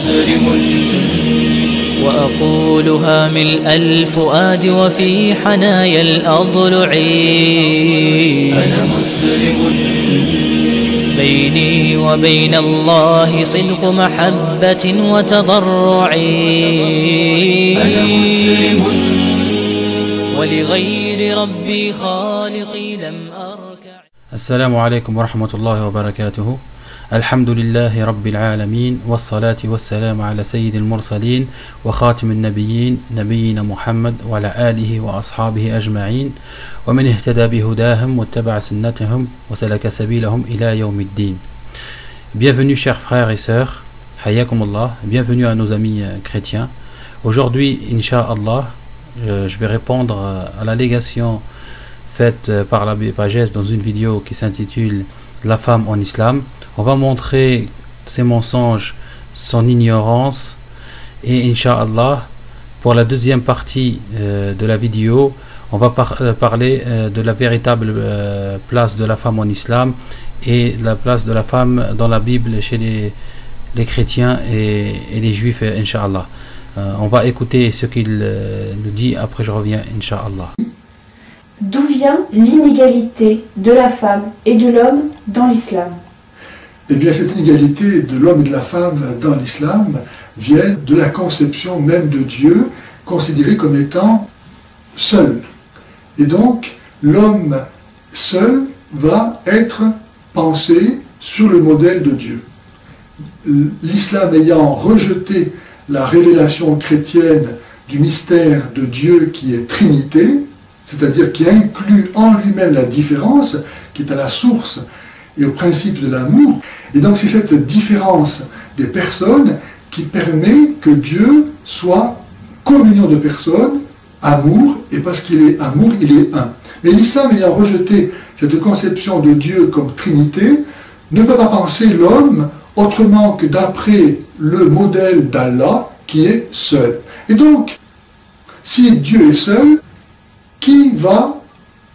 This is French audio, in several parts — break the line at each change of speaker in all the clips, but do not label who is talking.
مسلم وأقولها ملء الفؤاد وفي حنايا الأضلع. أنا مسلم بيني وبين الله صدق محبة وتضرع. أنا مسلم ولغير ربي خالقي لم أركع.
السلام عليكم ورحمة الله وبركاته. الحمد لله رب العالمين والصلاة والسلام على سيد المرسلين وخاتم النبيين نبينا محمد وعلى آله وأصحابه أجمعين ومن اهتدى بهداهم واتبع سنتهم وسلك سبيلهم إلى يوم الدين. Bienvenue chers frères et sœurs, Hayyakum Allah, bienvenue à nos amis chrétiens. Aujourd'hui, Inch'Allah, je vais répondre à l'allégation faite par l'abbé Pagès dans une vidéo qui s'intitule La femme en islam. On va montrer ses mensonges, son ignorance, et Inch'Allah, pour la deuxième partie de la vidéo, on va parler de la véritable place de la femme en islam et la place de la femme dans la Bible chez les chrétiens et les juifs, Inch'Allah. On va écouter ce qu'il nous dit, après je reviens, Inch'Allah.
D'où vient l'inégalité de la femme et de l'homme dans l'islam?
Eh bien, cette inégalité de l'homme et de la femme dans l'islam vient de la conception même de Dieu, considéré comme étant seul. Et donc, l'homme seul va être pensé sur le modèle de Dieu. L'islam ayant rejeté la révélation chrétienne du mystère de Dieu qui est Trinité, c'est-à-dire qui inclut en lui-même la différence, qui est à la source et au principe de l'amour. Et donc c'est cette différence des personnes qui permet que Dieu soit communion de personnes, amour, et parce qu'il est amour, il est un. Mais l'islam ayant rejeté cette conception de Dieu comme Trinité, ne peut pas penser l'homme autrement que d'après le modèle d'Allah qui est seul. Et donc, si Dieu est seul, qui va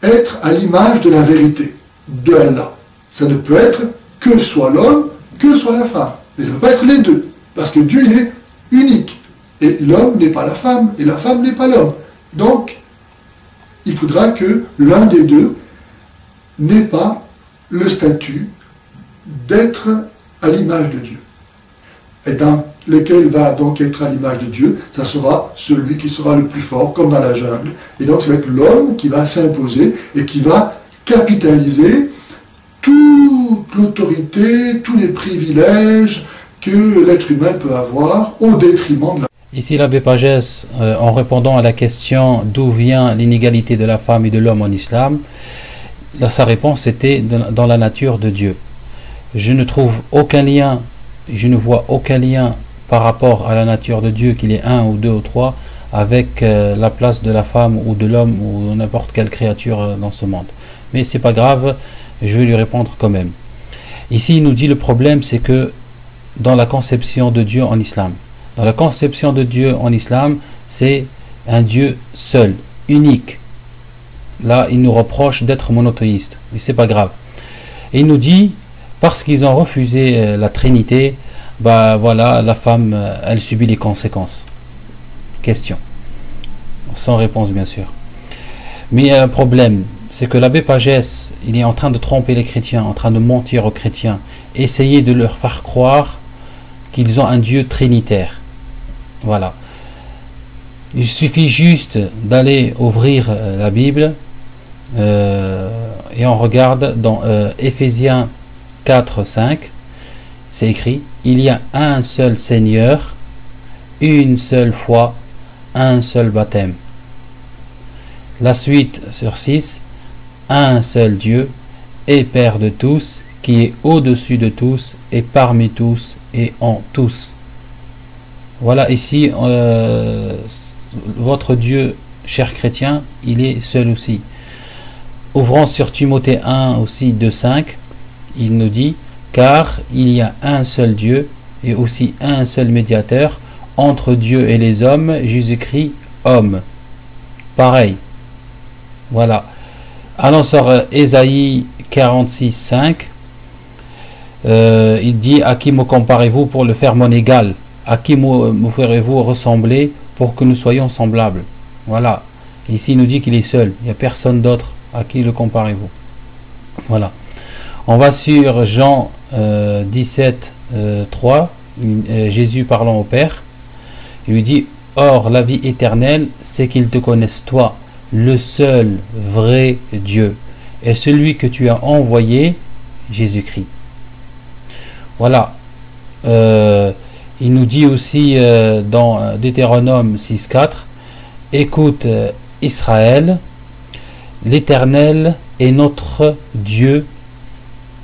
être à l'image de la vérité de Allah? Ça ne peut être que soit l'homme, que soit la femme. Mais ça ne peut pas être les deux, parce que Dieu, il est unique. Et l'homme n'est pas la femme, et la femme n'est pas l'homme. Donc, il faudra que l'un des deux n'ait pas le statut d'être à l'image de Dieu. Et dans lequel va donc être à l'image de Dieu, ça sera celui qui sera le plus fort, comme dans la jungle. Et donc, ça va être l'homme qui va s'imposer et qui va capitaliser toute l'autorité, tous les privilèges que l'être humain peut avoir au détriment de la...
Ici l'abbé Pagès, en répondant à la question d'où vient l'inégalité de la femme et de l'homme en islam, sa réponse était dans la nature de Dieu. Je ne trouve aucun lien, je ne vois aucun lien par rapport à la nature de Dieu, qu'il est un ou deux ou trois, avec la place de la femme ou de l'homme ou n'importe quelle créature dans ce monde. Mais c'est pas grave, je vais lui répondre quand même. Ici il nous dit le problème, c'est que dans la conception de Dieu en islam, dans la conception de Dieu en islam, c'est un Dieu seul, unique. Là il nous reproche d'être monothéiste, mais c'est pas grave. Et il nous dit, parce qu'ils ont refusé la Trinité, bah voilà, la femme, elle subit les conséquences. Question. Sans réponse bien sûr. Mais il y a un problème, c'est que l'abbé Pagès, il est en train de tromper les chrétiens, en train de mentir aux chrétiens, essayer de leur faire croire qu'ils ont un Dieu trinitaire. Voilà. Il suffit juste d'aller ouvrir la Bible et on regarde dans Éphésiens 4, 5, c'est écrit: il y a un seul Seigneur, une seule foi, un seul baptême. La suite sur 6, un seul Dieu et Père de tous, qui est au-dessus de tous et parmi tous et en tous. Voilà, ici votre Dieu, cher chrétien, il est seul aussi. Ouvrons sur Timothée 1 aussi 2,5, il nous dit: car il y a un seul Dieu et aussi un seul médiateur entre Dieu et les hommes, Jésus-Christ, homme. Pareil. Voilà. Allons sur Ésaïe 46,5. Il dit: à qui me comparez-vous pour le faire mon égal? à qui me ferez-vous ressembler pour que nous soyons semblables? Voilà. Ici, il nous dit qu'il est seul. Il n'y a personne d'autre. À qui le comparez-vous? Voilà. On va sur Jean 17, 3. Jésus parlant au Père. Il lui dit: or, la vie éternelle, c'est qu'ils te connaissent, toi, le seul vrai Dieu, et celui que tu as envoyé, Jésus-Christ. Voilà. Il nous dit aussi dans Deutéronome 6.4: écoute Israël, l'Éternel est notre Dieu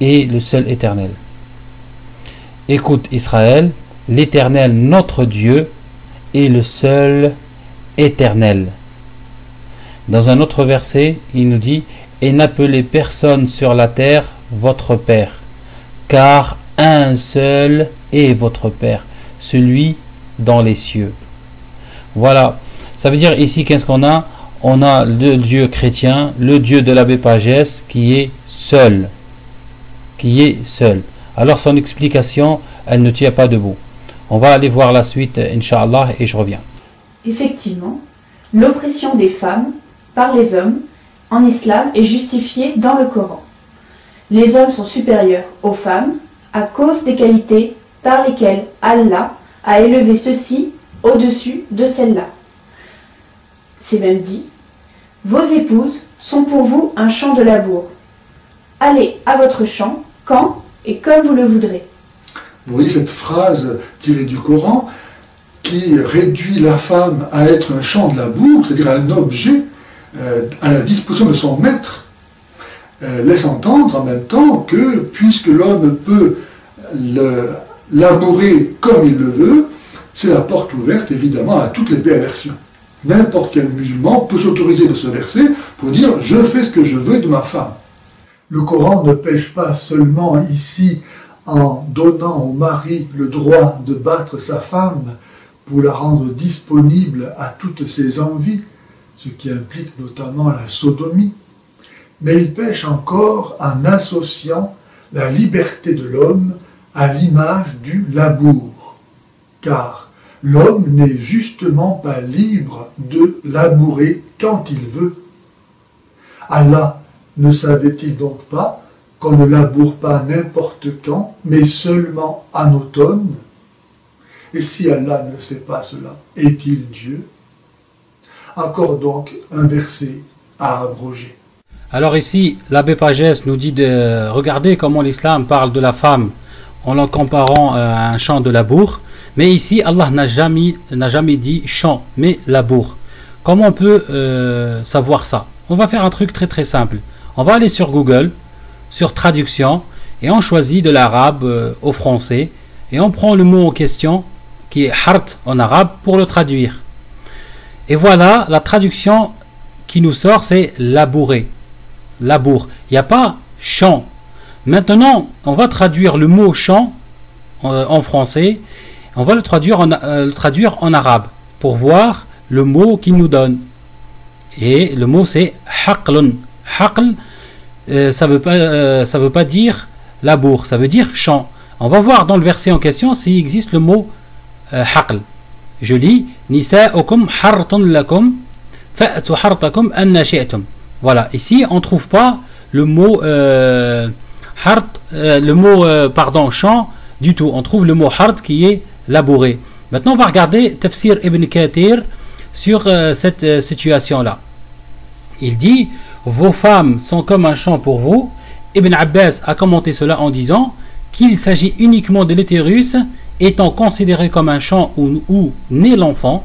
et le seul éternel. Écoute Israël, l'Éternel notre Dieu est le seul éternel. Dans un autre verset, il nous dit: et n'appelez personne sur la terre votre Père, car un seul est votre Père, celui dans les cieux. Voilà. Ça veut dire ici, qu'est-ce qu'on a? On a le Dieu chrétien, le Dieu de l'abbé Pagès, qui est seul. Qui est seul. Alors son explication, elle ne tient pas debout. On va aller voir la suite, Inch'Allah, et je reviens.
Effectivement, l'oppression des femmes par les hommes en islam est justifiée dans le Coran. Les hommes sont supérieurs aux femmes à cause des qualités par lesquelles Allah a élevé ceux-ci au-dessus de celles-là. C'est même dit: vos épouses sont pour vous un champ de labour. Allez à votre champ quand et comme vous le voudrez.
Vous voyez cette phrase tirée du Coran qui réduit la femme à être un champ de labour, c'est-à-dire un objet à la disposition de son maître, laisse entendre en même temps que, puisque l'homme peut le labourer comme il le veut, c'est la porte ouverte évidemment à toutes les perversions. N'importe quel musulman peut s'autoriser de se verser pour dire: je fais ce que je veux de ma femme. Le Coran ne pêche pas seulement ici en donnant au mari le droit de battre sa femme pour la rendre disponible à toutes ses envies, ce qui implique notamment la sodomie, mais il pêche encore en associant la liberté de l'homme à l'image du labour, car l'homme n'est justement pas libre de labourer quand il veut. Allah ne savait-il donc pas qu'on ne laboure pas n'importe quand, mais seulement en automne? Et si Allah ne sait pas cela, est-il Dieu? Encore donc un verset à abroger.
Alors ici, l'abbé Pagès nous dit de regarder comment l'islam parle de la femme en la comparant à un champ de labour. Mais ici, Allah n'a jamais dit champ, mais labour. Comment on peut savoir ça? On va faire un truc très très simple. On va aller sur Google, sur traduction, et on choisit de l'arabe au français, et on prend le mot en question, qui est hart en arabe, pour le traduire. Et voilà, la traduction qui nous sort, c'est labourer. Labour. Il n'y a pas champ. Maintenant, on va traduire le mot champ en français. On va le traduire en arabe pour voir le mot qu'il nous donne. Et le mot c'est haqlun. Haql, ça veut pas dire labour, ça veut dire champ. On va voir dans le verset en question s'il existe le mot haql. Je lis: nisa'ukum hartun lakum fa'tu hartakum anna shi'tum. Voilà, ici on ne trouve pas le mot champ du tout. On trouve le mot hart qui est labourer. Maintenant on va regarder Tafsir Ibn Kathir sur cette situation-là. Il dit: vos femmes sont comme un champ pour vous. Ibn Abbas a commenté cela en disant qu'il s'agit uniquement de l'utérus étant considéré comme un champ où naît l'enfant,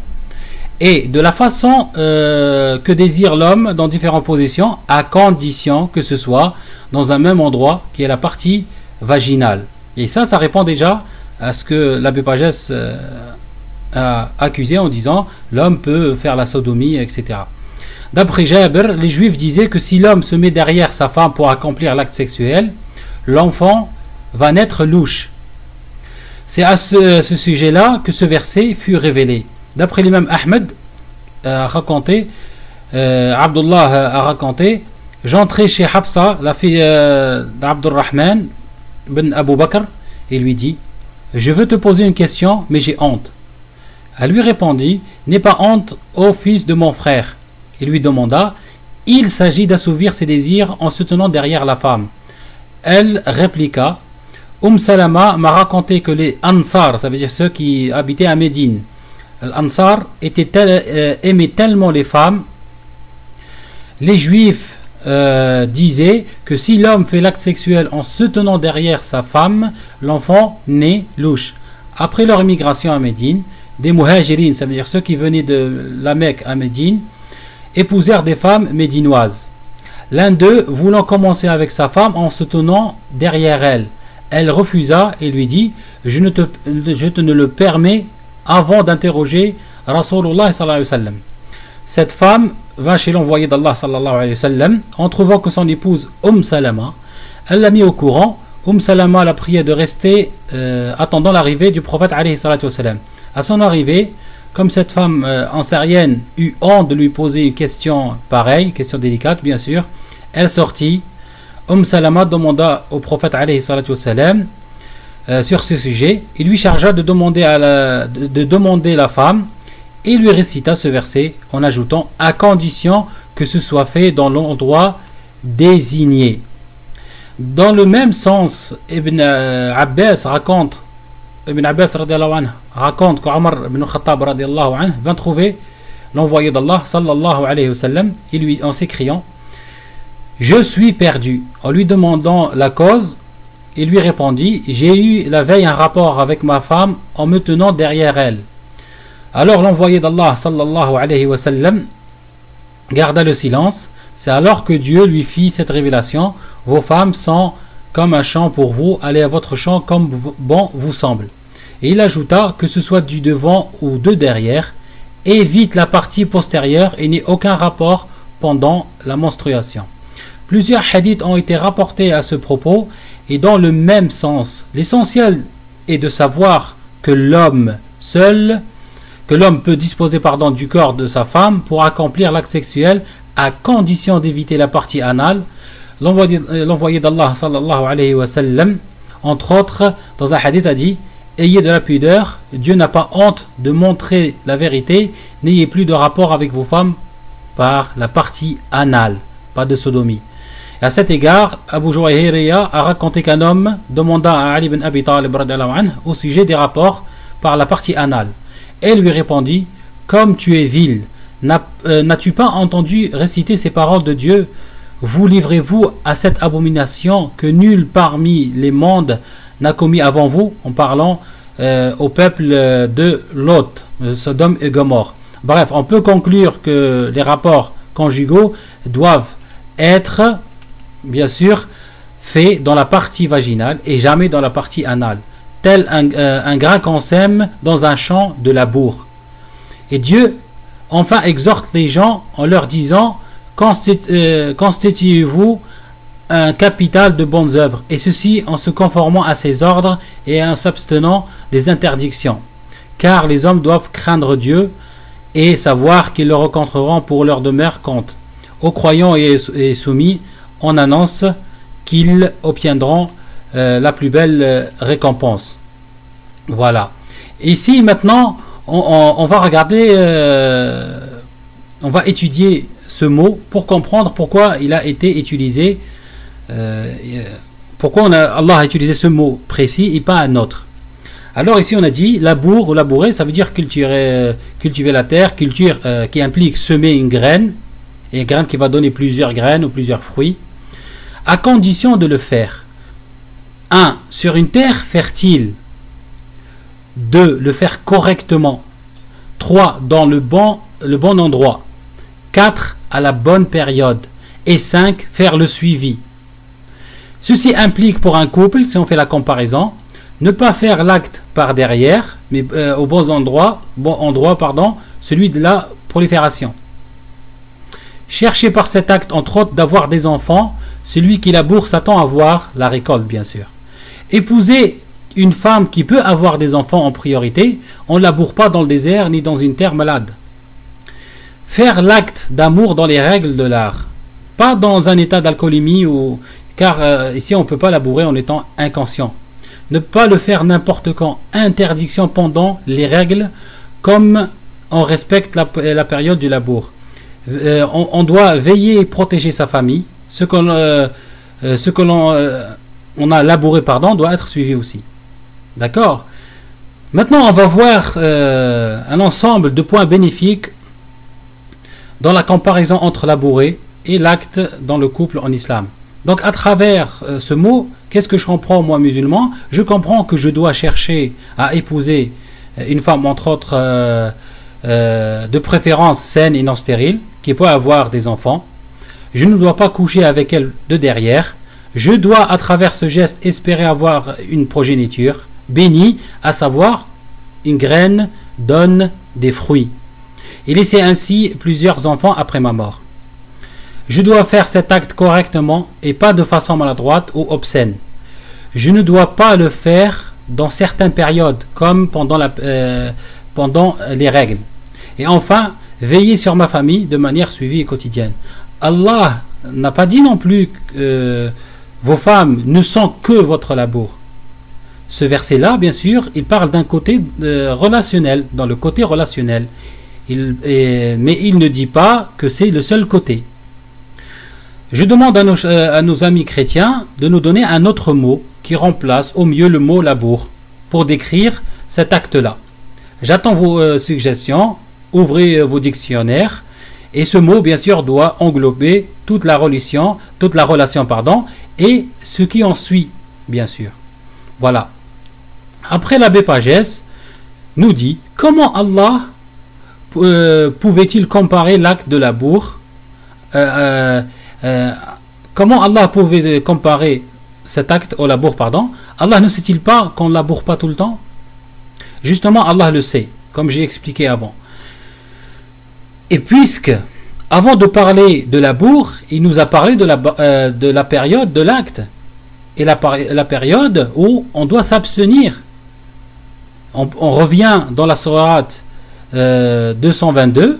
et de la façon que désire l'homme dans différentes positions, à condition que ce soit dans un même endroit qui est la partie vaginale. Et ça répond déjà à ce que l'abbé Pagès a accusé en disant l'homme peut faire la sodomie, etc. D'après Jabir, les juifs disaient que si l'homme se met derrière sa femme pour accomplir l'acte sexuel, l'enfant va naître louche. C'est à ce sujet-là que ce verset fut révélé. D'après l'imam Ahmed a raconté, Abdullah a raconté: j'entrais chez Hafsa, la fille d'Abdurrahman ben Abu Bakr, et lui dit: je veux te poser une question, mais j'ai honte. Elle lui répondit: n'aie pas honte, ô fils de mon frère. Il lui demanda: il s'agit d'assouvir ses désirs en se tenant derrière la femme. Elle répliqua: Salama m'a raconté que les Ansar, ça veut dire ceux qui habitaient à Médine, l'Ansar aimaient tellement les femmes. Les Juifs disaient que si l'homme fait l'acte sexuel en se tenant derrière sa femme, l'enfant naît louche. Après leur immigration à Médine, des Muhajirin, ça veut dire ceux qui venaient de la Mecque à Médine, épousèrent des femmes médinoises. L'un d'eux voulant commencer avec sa femme en se tenant derrière elle. Elle refusa et lui dit: je te ne le permets avant d'interroger Rasulullah sallallahu alayhi wa sallam. Cette femme va chez l'envoyé d'Allah sallallahu alayhi wa sallam en trouvant que son épouse Salama, elle l'a mis au courant. Salama l'a prié de rester attendant l'arrivée du prophète alayhi salatu wa sallam. À son arrivée, comme cette femme ansarienne eut honte de lui poser une question pareille, question délicate bien sûr, elle sortit. Salama demanda au prophète alayhi salatu wa sallam sur ce sujet. Il lui chargea de demander la femme et lui récita ce verset en ajoutant: à condition que ce soit fait dans l'endroit désigné. Dans le même sens, Ibn Abbas raconte qu'Omar ibn Khattab radiallahu anhu vint trouver l'envoyé d'Allah sallallahu alayhi wa sallam en s'écriant: je suis perdu. En lui demandant la cause, il lui répondit: j'ai eu la veille un rapport avec ma femme en me tenant derrière elle. Alors l'envoyé d'Allah sallallahu alayhi wa sallam garda le silence. C'est alors que Dieu lui fit cette révélation: vos femmes sont comme un champ pour vous, allez à votre champ comme bon vous semble. Et il ajouta: que ce soit du devant ou de derrière, évite la partie postérieure et n'ait aucun rapport pendant la menstruation. Plusieurs hadiths ont été rapportés à ce propos et dans le même sens. L'essentiel est de savoir que l'homme peut disposer du corps de sa femme pour accomplir l'acte sexuel à condition d'éviter la partie anale. L'envoyé d'Allah sallallahu alayhi wa sallam, entre autres, dans un hadith a dit: ayez de la pudeur, Dieu n'a pas honte de montrer la vérité, n'ayez plus de rapport avec vos femmes par la partie anale, pas de sodomie. Et à cet égard, Abu Juwayriya a raconté qu'un homme demanda à Ali ibn Abi Talib au sujet des rapports par la partie anale. Elle lui répondit: comme tu es vil, n'as-tu pas entendu réciter ces paroles de Dieu? Vous livrez-vous à cette abomination que nul parmi les mondes n'a commis avant vous, en parlant au peuple de Lot, Sodome et Gomorrhe. Bref, on peut conclure que les rapports conjugaux doivent être, bien sûr, faits dans la partie vaginale et jamais dans la partie anale, tel un grain qu'on sème dans un champ de labour. Et Dieu enfin exhorte les gens en leur disant: constituez-vous un capital de bonnes œuvres, et ceci en se conformant à ses ordres et en s'abstenant des interdictions, car les hommes doivent craindre Dieu et savoir qu'ils le rencontreront pour leur demeure compte. Aux croyants et soumis, on annonce qu'ils obtiendront la plus belle récompense. Voilà. Ici maintenant on va regarder, on va étudier ce mot pour comprendre pourquoi il a été utilisé, pourquoi Allah a utilisé ce mot précis et pas un autre. Alors ici on a dit labour ou labourer, ça veut dire cultiver la terre, culture qui implique semer une graine, et une graine qui va donner plusieurs graines ou plusieurs fruits, à condition de le faire 1. Sur une terre fertile, 2. Le faire correctement, 3. Dans le bon endroit, 4. À la bonne période, et 5. Faire le suivi. Ceci implique pour un couple, si on fait la comparaison, ne pas faire l'acte par derrière, mais au bon endroit, celui de la prolifération. Chercher par cet acte, entre autres, d'avoir des enfants. Celui qui laboure s'attend à voir la récolte, bien sûr. Épouser une femme qui peut avoir des enfants en priorité, on ne laboure pas dans le désert ni dans une terre malade. Faire l'acte d'amour dans les règles de l'art, pas dans un état d'alcoolémie, car ici on ne peut pas labourer en étant inconscient. Ne pas le faire n'importe quand, interdiction pendant les règles, comme on respecte la période du labour. On doit veiller et protéger sa famille. Ce que l'on a labouré doit être suivi aussi. D'accord? Maintenant, on va voir un ensemble de points bénéfiques dans la comparaison entre labourer et l'acte dans le couple en islam. Donc, à travers ce mot, qu'est-ce que je comprends, moi, musulman? Je comprends que je dois chercher à épouser une femme, entre autres, de préférence saine et non stérile, qui peut avoir des enfants. Je ne dois pas coucher avec elle de derrière. Je dois, à travers ce geste, espérer avoir une progéniture bénie, à savoir, une graine donne des fruits, et laisser ainsi plusieurs enfants après ma mort. Je dois faire cet acte correctement et pas de façon maladroite ou obscène. Je ne dois pas le faire dans certaines périodes, comme pendant les règles. Et enfin, veiller sur ma famille de manière suivie et quotidienne. Allah n'a pas dit non plus que vos femmes ne sont que votre labour. Ce verset-là, bien sûr, il parle d'un côté relationnel, dans le côté relationnel. Mais il ne dit pas que c'est le seul côté. Je demande à nos amis chrétiens de nous donner un autre mot qui remplace au mieux le mot labour pour décrire cet acte-là. J'attends vos suggestions, ouvrez vos dictionnaires, et ce mot, bien sûr, doit englober toute la relation, et ce qui en suit, bien sûr. Voilà. Après, l'abbé Pagès nous dit comment Allah pouvait-il comparer l'acte de labour comment Allah pouvait comparer cet acte au labour, Allah ne sait-il pas qu'on ne laboure pas tout le temps? Justement, Allah le sait, comme j'ai expliqué avant. Et puisque, avant de parler de labour, il nous a parlé de la période de l'acte, et la période où on doit s'abstenir. On revient dans la sourate 222,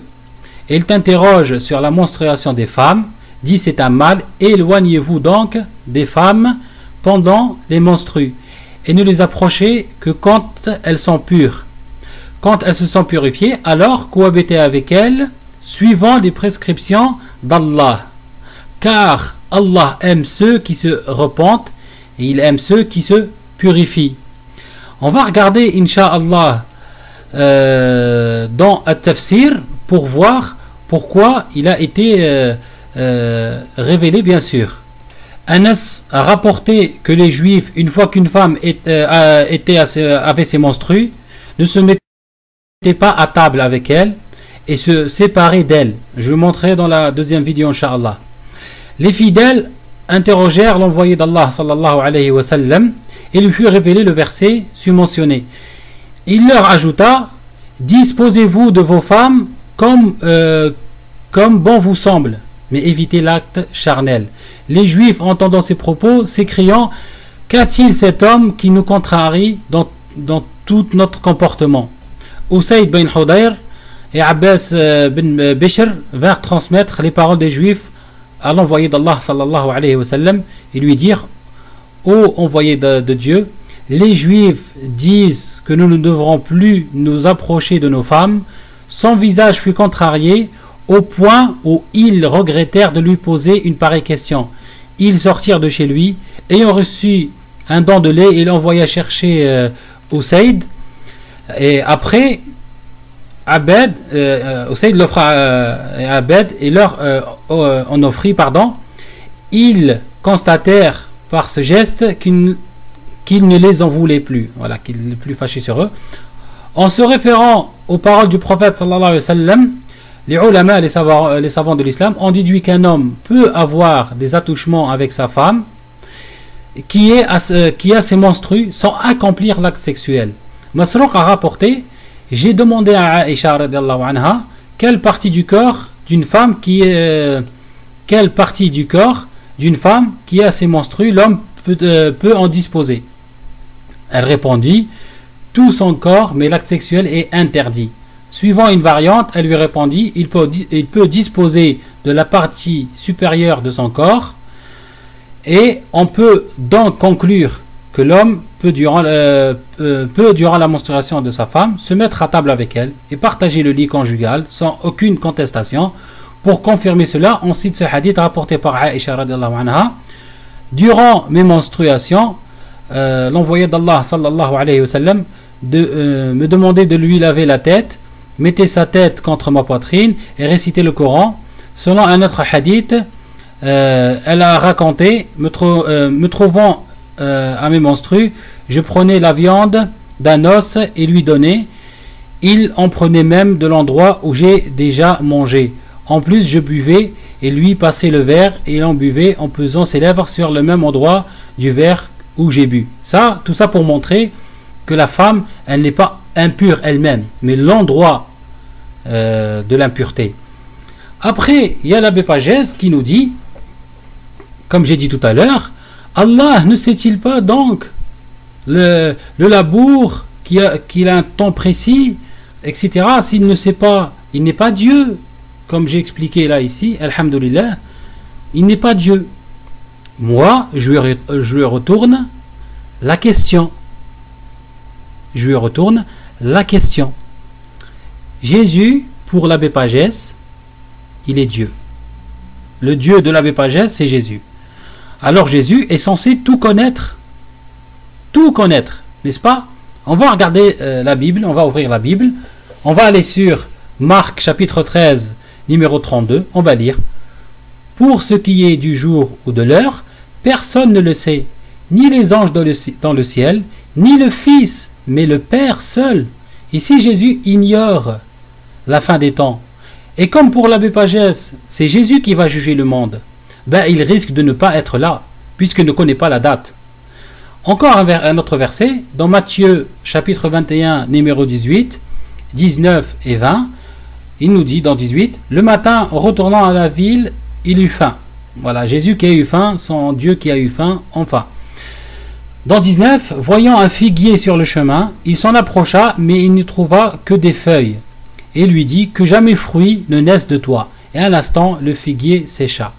et il t'interroge sur la menstruation des femmes, dit c'est un mal, éloignez-vous donc des femmes pendant les menstrues, et ne les approchez que quand elles sont pures. Quand elles se sont purifiées, alors cohabitez avec elles, suivant les prescriptions d'Allah. Car Allah aime ceux qui se repentent, et il aime ceux qui se purifient. On va regarder, Inch'Allah, dans At-Tafsir, pour voir pourquoi il a été révélé, bien sûr. Anas a rapporté que les Juifs, une fois qu'une femme avait ses menstrues, ne se mettaient pas à table avec elle et se séparaient d'elle. Je le montrerai dans la deuxième vidéo, Inch'Allah. Les fidèles interrogèrent l'envoyé d'Allah, sallallahu alayhi wa sallam, et lui fut révélé le verset submentionné. Il leur ajouta: disposez-vous de vos femmes comme bon vous semble, mais évitez l'acte charnel. Les Juifs, entendant ces propos, s'écriant: qu'a-t-il cet homme qui nous contrarie dans tout notre comportement? Usayd bin Hudayr et Abbas bin Bishr vinrent transmettre les paroles des Juifs à l'envoyé d'Allah, sallallahu alayhi wa sallam, et lui dirent: ô envoyé de Dieu, les Juifs disent que nous ne devrons plus nous approcher de nos femmes. Son visage fut contrarié au point où ils regrettèrent de lui poser une pareille question. Ils sortirent de chez lui, ayant reçu un don de lait, il envoya chercher Usayd, et après Abed, Usayd l'offra à Abed et leur en offrit, ils constatèrent par ce geste qu'il ne les en voulait plus, voilà, qu'il n'est plus fâché sur eux. En se référant aux paroles du prophète sallallahu alayhi wa sallam, les ulama, les savants de l'islam, ont déduit qu'un homme peut avoir des attouchements avec sa femme qui a ses menstrues sans accomplir l'acte sexuel. Masruq a rapporté: j'ai demandé à Aïcha radiallahu anha quelle partie du corps d'une femme qui a ses menstrues l'homme peut en disposer. Elle répondit: tout son corps, mais l'acte sexuel est interdit. Suivant une variante, elle lui répondit: il peut disposer de la partie supérieure de son corps, et on peut donc conclure que l'homme peut durant la menstruation de sa femme se mettre à table avec elle et partager le lit conjugal sans aucune contestation. Pour confirmer cela, on cite ce hadith rapporté par Aïcha radiallahu anha. Durant mes menstruations, l'envoyé d'Allah sallallahu alayhi wa sallam me demandait de lui laver la tête, mettait sa tête contre ma poitrine et récitait le Coran. Selon un autre hadith, elle a raconté, me trouvant à mes menstrues, je prenais la viande d'un os et lui donnais. Il en prenait même de l'endroit où j'ai déjà mangé. En plus, je buvais et lui passait le verre et il en buvait en posant ses lèvres sur le même endroit du verre où j'ai bu. Tout ça pour montrer que la femme, elle n'est pas impure elle-même, mais l'endroit de l'impureté. Après, il y a l'abbé Pagès qui nous dit, comme j'ai dit tout à l'heure, Allah ne sait-il pas donc le labour qu'il a un temps précis, etc. S'il ne sait pas, il n'est pas Dieu. Comme j'ai expliqué là ici, alhamdoulilah, il n'est pas Dieu. Moi, je lui retourne la question. Je lui retourne la question. Jésus, pour l'abbé Pagès, il est Dieu. Le Dieu de l'abbé Pagès, c'est Jésus. Alors Jésus est censé tout connaître. Tout connaître, n'est-ce pas? On va regarder la Bible, on va ouvrir la Bible. On va aller sur Marc chapitre 13, numéro 32, on va lire. Pour ce qui est du jour ou de l'heure, personne ne le sait, ni les anges dans le ciel, ni le Fils, mais le Père seul. Ici, Jésus ignore la fin des temps. Et comme pour l'abbé Pagès, c'est Jésus qui va juger le monde, il risque de ne pas être là, puisqu'il ne connaît pas la date. Encore un autre verset, dans Matthieu chapitre 21, numéro 18, 19 et 20, il nous dit dans 18, le matin, retournant à la ville, il eut faim. Voilà, Jésus qui a eu faim, son Dieu qui a eu faim, enfin. Dans 19, voyant un figuier sur le chemin, il s'en approcha, mais il n'y trouva que des feuilles, et lui dit que jamais fruit ne naisse de toi. Et à l'instant, le figuier sécha.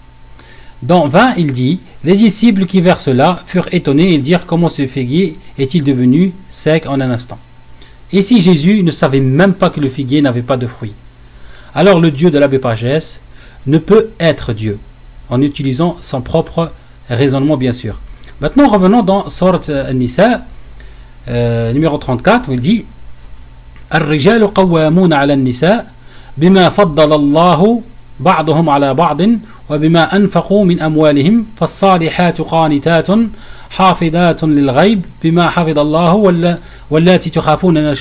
Dans 20, il dit, les disciples qui virent cela furent étonnés et dirent comment ce figuier est-il devenu sec en un instant. Ici, Jésus ne savait même pas que le figuier n'avait pas de fruits. Alors le Dieu de l'abbé Pagès ne peut être Dieu, en utilisant son propre raisonnement bien sûr. Maintenant revenons dans Sourate An-Nisa, numéro 34, où il dit الرجال قوامون على النساء بما فضل الله بعضهم على بعض وبما أنفقوا من أموالهم فالصالحات قانتات حافظات للغيب بما حفظ الله واللاتي تخافون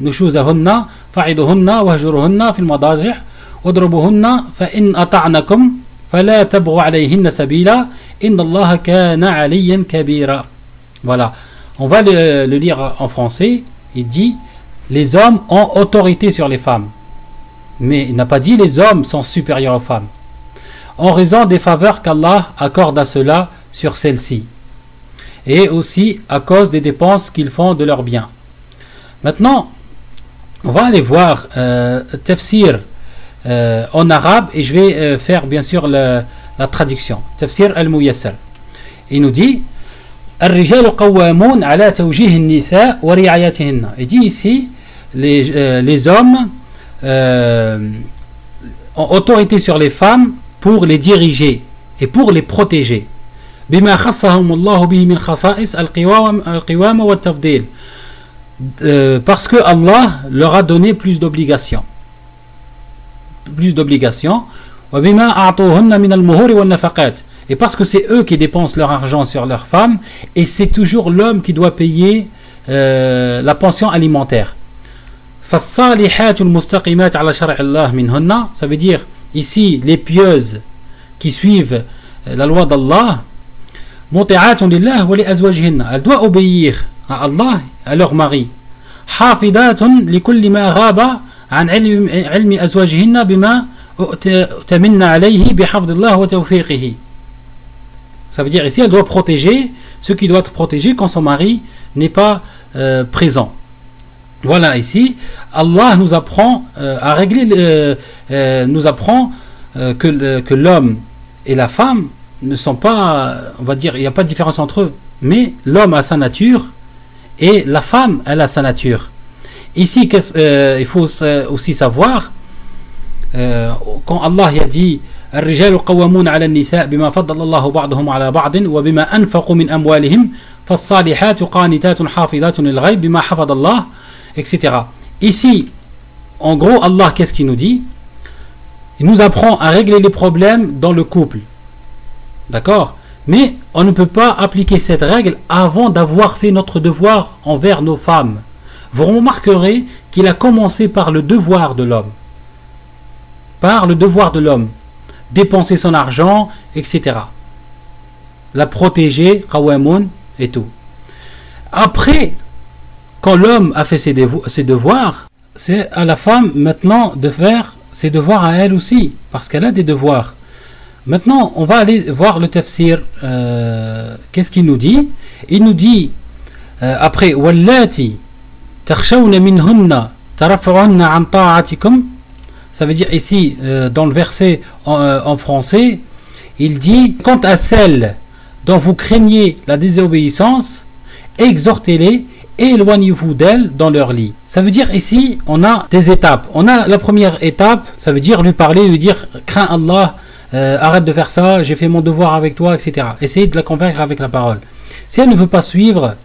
نشوزهن فعظوهن واهجروهن في المضاجع واضربوهن فإن أطعنكم فلا تبغوا عليهن سبيلا إن الله كان عليا كبيرا. Voilà, on va le lire en français. Il dit les hommes ont autorité sur les femmes, mais il n'a pas dit les hommes sont supérieurs aux femmes, en raison des faveurs qu'Allah accorde à ceux-là sur celles-ci, et aussi à cause des dépenses qu'ils font de leurs biens. Maintenant, on va aller voir Tafsir en arabe, et je vais faire bien sûr la traduction. Tafsir al-Muyassar. Il nous dit الرجال قوامون على توجيه النساء ورعايتهن. Il dit ici les hommes ont autorité sur les femmes pour les diriger et pour les protéger. بما خصهم الله به من خصائص القوامة والتفضيل. Parce que Allah leur a donné plus d'obligations. وبما أعطوهن من المهور والنفقات. Et parce que c'est eux qui dépensent leur argent sur leurs femmes, et c'est toujours l'homme qui doit payer la pension alimentaire. فالصالحات المستقيمات على شرع الله منهن. Ça veut dire ici les pieuses qui suivent la loi d'Allah. مطيعات لله ولأزواجهن. Elles doivent obéir à Allah, à leur mari. حافظات لكل ما غاب عن علم أزواجهن بما أؤتمن عليه بحفظ الله وتوفيقه. Ça veut dire ici, elle doit protéger ce qui doit être protégé quand son mari n'est pas présent. Voilà, ici, Allah nous apprend à régler, nous apprend que l'homme et la femme ne sont pas, on va dire, il n'y a pas de différence entre eux. Mais l'homme a sa nature et la femme, elle a sa nature. Ici, il faut aussi savoir, quand Allah a dit الرجال قوامون على النساء بما فضل الله بعضهم على بعض وبما أنفقوا من أموالهم فالصالحات قانتات حافظات للغيب بما حفظ الله, etc. Ici, en gros, Allah, qu'est-ce qu'il nous dit? Il nous apprend à régler les problèmes dans le couple. D'accord? Mais on ne peut pas appliquer cette règle avant d'avoir fait notre devoir envers nos femmes. Vous remarquerez qu'il a commencé par le devoir de l'homme. Par le devoir de l'homme. Dépenser son argent, etc. La protéger, qawamun, et tout. Après, quand l'homme a fait ses devoirs, c'est à la femme maintenant de faire ses devoirs à elle aussi, parce qu'elle a des devoirs. Maintenant, on va aller voir le tafsir. Qu'est-ce qu'il nous dit? Il nous dit, après, wallati takhshawna minhunna taraf'unna an ta'atikum. Ça veut dire ici, dans le verset en français, il dit, quant à celles dont vous craignez la désobéissance, exhortez-les, éloignez-vous d'elles dans leur lit. Ça veut dire ici, on a des étapes. On a la première étape, ça veut dire lui parler, lui dire, crains Allah, arrête de faire ça, j'ai fait mon devoir avec toi, etc. Essayez de la convaincre avec la parole. Si elle ne veut pas suivre,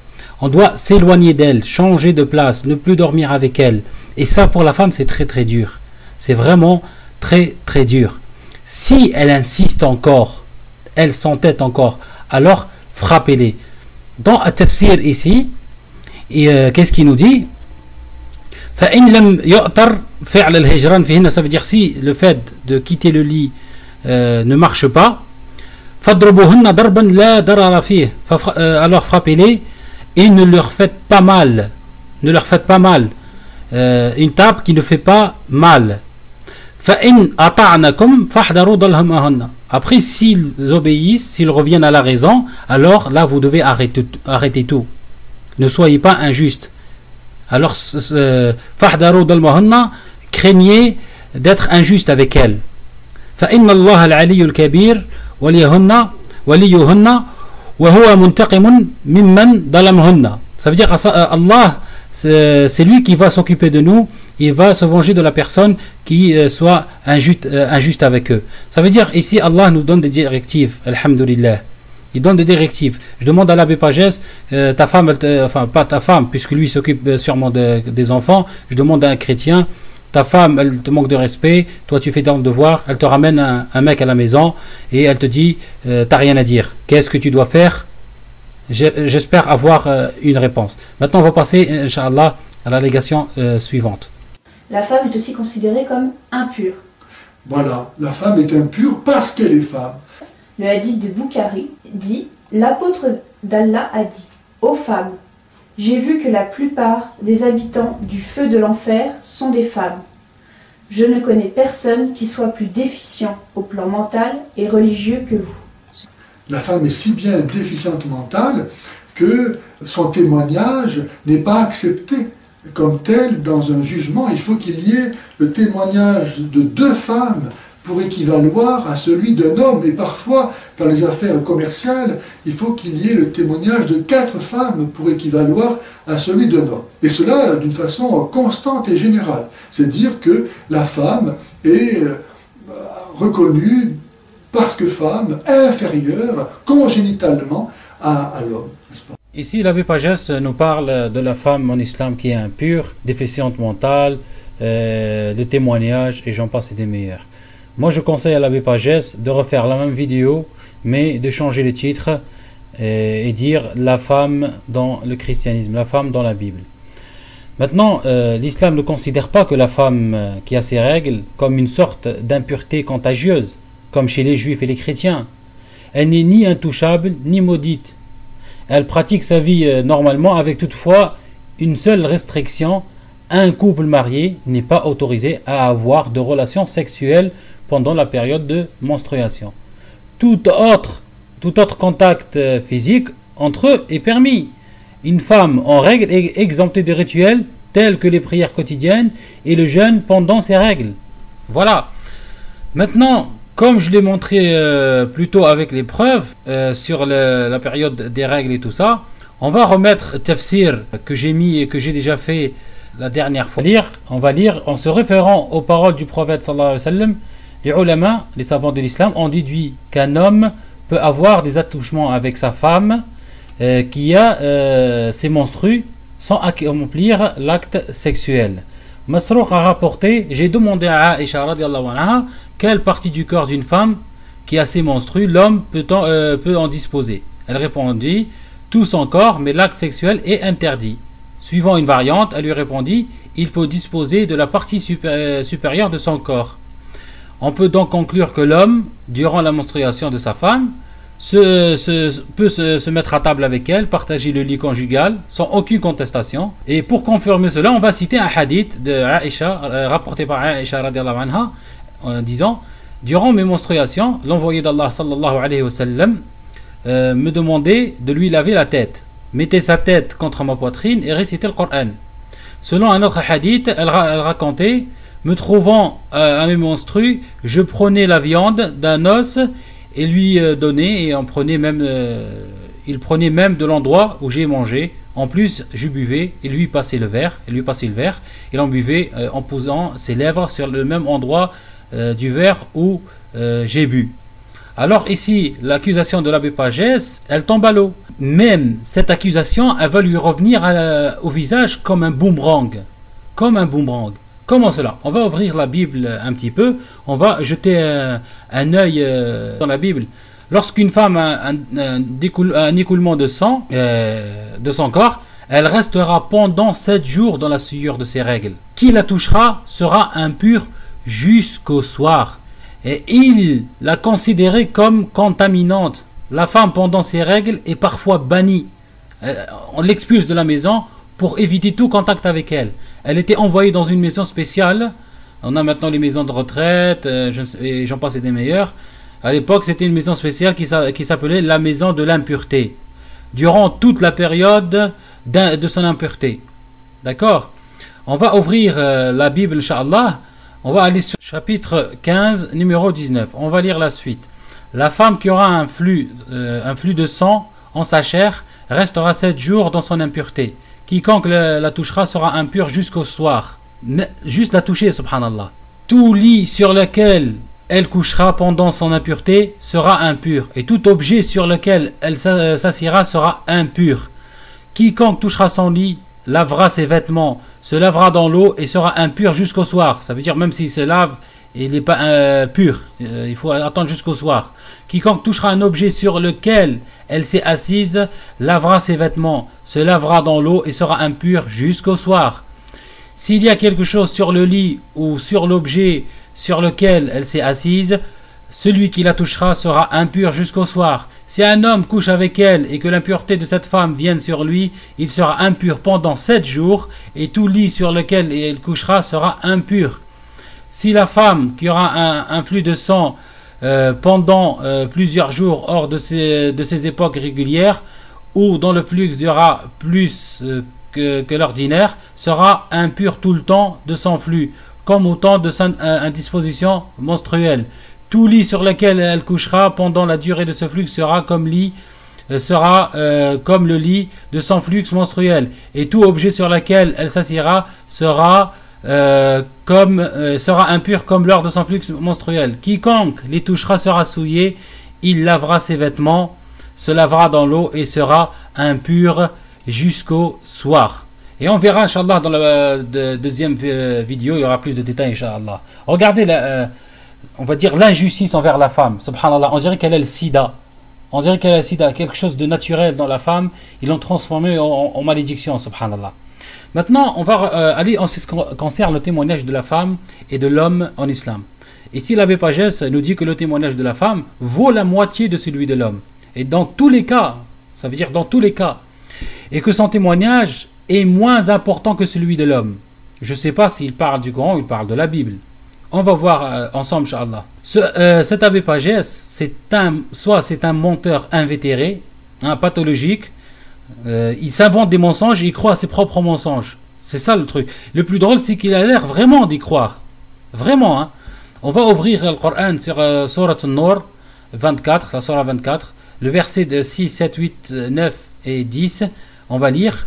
on doit s'éloigner d'elle, changer de place, ne plus dormir avec elle. Et ça, pour la femme, c'est très très dur. C'est vraiment très très dur. Si elle insiste encore, elle s'entête encore, alors frappez-les. Dans At-Tafsir ici, qu'est-ce qu'il nous dit? فَإِنْ لَمْ يُؤْتَرْ فِعْلَ الْهِجْرَانِ فِيهِنَّ. Ça veut dire si le fait de quitter le lit ne marche pas, فَضْرُبُهُنَّ ضَرْبًا لَا ضَرَرَ فِيهِ. Alors frappez-les et ne leur faites pas mal. Ne leur faites pas mal. Une tape qui ne fait pas mal. فَإِنْ أَطَعْنَكُمْ فَاحْذَرُوا ضَلْهُمَهُنَّ. Après, s'ils obéissent, s'ils reviennent à la raison, alors là, vous devez arrêter tout. Ne soyez pas injuste. Alors, فَاحْذَرُوا ضَلْهُمَهُنَّ, craignez d'être injuste avec elles. فَإِنَّ اللَّهَ الْعَلِيُّ الْكَبِيرُ وَلِيُّهُنَّ وَهُوَ مُنْتَقِمٌ مِمَّنْ ظَلَمَهُنَّ. Ça veut dire Allah, c'est lui qui va s'occuper de nous. Il va se venger de la personne qui soit injuste avec eux. Ça veut dire ici Allah nous donne des directives. Alhamdulillah. Il donne des directives. Je demande à l'abbé Pagès, ta femme, enfin pas ta femme, puisque lui s'occupe sûrement des enfants. Je demande à un chrétien, ta femme, elle te manque de respect, toi tu fais ton devoir, elle te ramène un mec à la maison et elle te dit, t'as rien à dire. Qu'est-ce que tu dois faire? J'espère avoir une réponse. Maintenant on va passer, Inch'Allah, à l'allégation suivante.
La femme est aussi considérée comme impure.
Voilà, la femme est impure parce qu'elle est femme.
Le hadith de Boukhari dit, l'apôtre d'Allah a dit, ô femmes, j'ai vu que la plupart des habitants du feu de l'enfer sont des femmes. Je ne connais personne qui soit plus déficient au plan mental et religieux que vous.
La femme est si bien déficiente mentale que son témoignage n'est pas accepté comme tel dans un jugement. Il faut qu'il y ait le témoignage de 2 femmes pour équivaloir à celui d'un homme. Et parfois, dans les affaires commerciales, il faut qu'il y ait le témoignage de 4 femmes pour équivaloir à celui d'un homme. Et cela d'une façon constante et générale. C'est dire que la femme est reconnue parce que femme inférieure congénitalement à l'homme.
Ici, l'abbé Pagès nous parle de la femme en islam qui est impure, déficiente mentale, le témoignage, et j'en passe et des meilleurs. Moi, je conseille à l'abbé Pagès de refaire la même vidéo, mais de changer le titre et dire la femme dans le christianisme, la femme dans la Bible. Maintenant, l'islam ne considère pas que la femme qui a ses règles comme une sorte d'impureté contagieuse, comme chez les juifs et les chrétiens. Elle n'est ni intouchable, ni maudite. Elle pratique sa vie normalement, avec toutefois une seule restriction: un couple marié n'est pas autorisé à avoir de relations sexuelles pendant la période de menstruation. Tout autre contact physique entre eux est permis. Une femme en règle est exemptée de rituels tels que les prières quotidiennes et le jeûne pendant ses règles. Voilà. Maintenant, Comme je l'ai montré plus tôt avec les preuves sur la période des règles et tout ça, on va remettre le tafsir que j'ai mis et que j'ai déjà fait la dernière fois. On va lire en se référant aux paroles du prophète sallallahu alayhi wa sallam. Les ulama, les savants de l'islam, ont déduit qu'un homme peut avoir des attouchements avec sa femme qui a ses menstrues sans accomplir l'acte sexuel. Masruq a rapporté, j'ai demandé à Aïcha radiallahu anha quelle partie du corps d'une femme qui a ses menstrues l'homme peut en disposer. Elle répondit tout son corps, mais l'acte sexuel est interdit. Suivant une variante, elle lui répondit il peut disposer de la partie supérieure de son corps. On peut donc conclure que l'homme, durant la menstruation de sa femme, peut se mettre à table avec elle, partager le lit conjugal sans aucune contestation. Et pour confirmer cela, on va citer un hadith de Aïcha, rapporté par Aïcha radiallahu anha, en disant durant mes menstruations, l'envoyé d'Allah sallallahu alayhi wa sallam me demandait de lui laver la tête. Mettez sa tête contre ma poitrine et récitez le Coran. Selon un autre hadith, elle racontait me trouvant à mes menstrues, je prenais la viande d'un os et lui donnais, et il prenait même de l'endroit où j'ai mangé. En plus, je buvais et lui passais le verre, il en buvait en posant ses lèvres sur le même endroit du verre où j'ai bu. Alors ici, l'accusation de l'abbé Pagès, elle tombe à l'eau. Même cette accusation, elle va lui revenir au visage comme un boomerang. Comme un boomerang. Comment cela? On va ouvrir la Bible un petit peu, on va jeter un œil dans la Bible. Lorsqu'une femme a un écoulement de sang de son corps, elle restera pendant 7 jours dans la souillure de ses règles. Qui la touchera sera impur jusqu'au soir. Et il l'a considérée comme contaminante. La femme pendant ses règles est parfois bannie. On l'expulse de la maison pour éviter tout contact avec elle. Elle était envoyée dans une maison spéciale. On a maintenant les maisons de retraite, et j'en passe des meilleures. À l'époque, c'était une maison spéciale qui s'appelait la maison de l'impureté. Durant toute la période de son impureté. D'accord? On va ouvrir la Bible, Inch'Allah. On va aller sur chapitre 15, numéro 19. On va lire la suite. La femme qui aura un flux de sang en sa chair restera 7 jours dans son impureté. Quiconque la touchera sera impur jusqu'au soir. Mais juste la toucher, subhanallah. Tout lit sur lequel elle couchera pendant son impureté sera impur. Et tout objet sur lequel elle s'assiera sera impur. Quiconque touchera son lit lavera ses vêtements, se lavera dans l'eau et sera impur jusqu'au soir. Ça veut dire même s'il se lave, il n'est pas pur. Il faut attendre jusqu'au soir. Quiconque touchera un objet sur lequel elle s'est assise, lavera ses vêtements, se lavera dans l'eau et sera impur jusqu'au soir. S'il y a quelque chose sur le lit ou sur l'objet sur lequel elle s'est assise, celui qui la touchera sera impur jusqu'au soir. Si un homme couche avec elle et que l'impureté de cette femme vienne sur lui, il sera impur pendant 7 jours et tout lit sur lequel elle couchera sera impur. Si la femme qui aura un flux de sang pendant plusieurs jours hors de ses époques régulières ou dont le flux durera plus que l'ordinaire, sera impure tout le temps de son flux, comme au temps de sa indisposition menstruelle. Tout lit sur lequel elle couchera pendant la durée de ce flux sera comme le lit de son flux menstruel, et tout objet sur lequel elle s'assiera sera impur comme lors de son flux menstruel. Quiconque les touchera sera souillé, il lavera ses vêtements, se lavera dans l'eau et sera impur jusqu'au soir. Et on verra, Inch'Allah, dans la deuxième vidéo, il y aura plus de détails, Inch'Allah. Regardez, on va dire l'injustice envers la femme, subhanallah. On dirait qu'elle est le sida. On dirait qu'elle est le sida, quelque chose de naturel dans la femme. Ils l'ont transformé en malédiction, subhanallah. Maintenant, on va aller en ce qui concerne le témoignage de la femme et de l'homme en islam. Ici, l'abbé Pagès nous dit que le témoignage de la femme vaut la moitié de celui de l'homme. Et dans tous les cas, ça veut dire dans tous les cas, et que son témoignage est moins important que celui de l'homme. Je ne sais pas s'il parle du Coran ou il parle de la Bible. On va voir ensemble, Inch'Allah. Cet abbé Pagès, soit c'est un menteur invétéré, pathologique. Il s'invente des mensonges et il croit à ses propres mensonges. C'est ça le truc. Le plus drôle, c'est qu'il a l'air vraiment d'y croire. Vraiment, hein. On va ouvrir le Coran sur Surat An-Nur 24, la Surah 24, le verset de 6, 7, 8, 9 et 10. On va lire.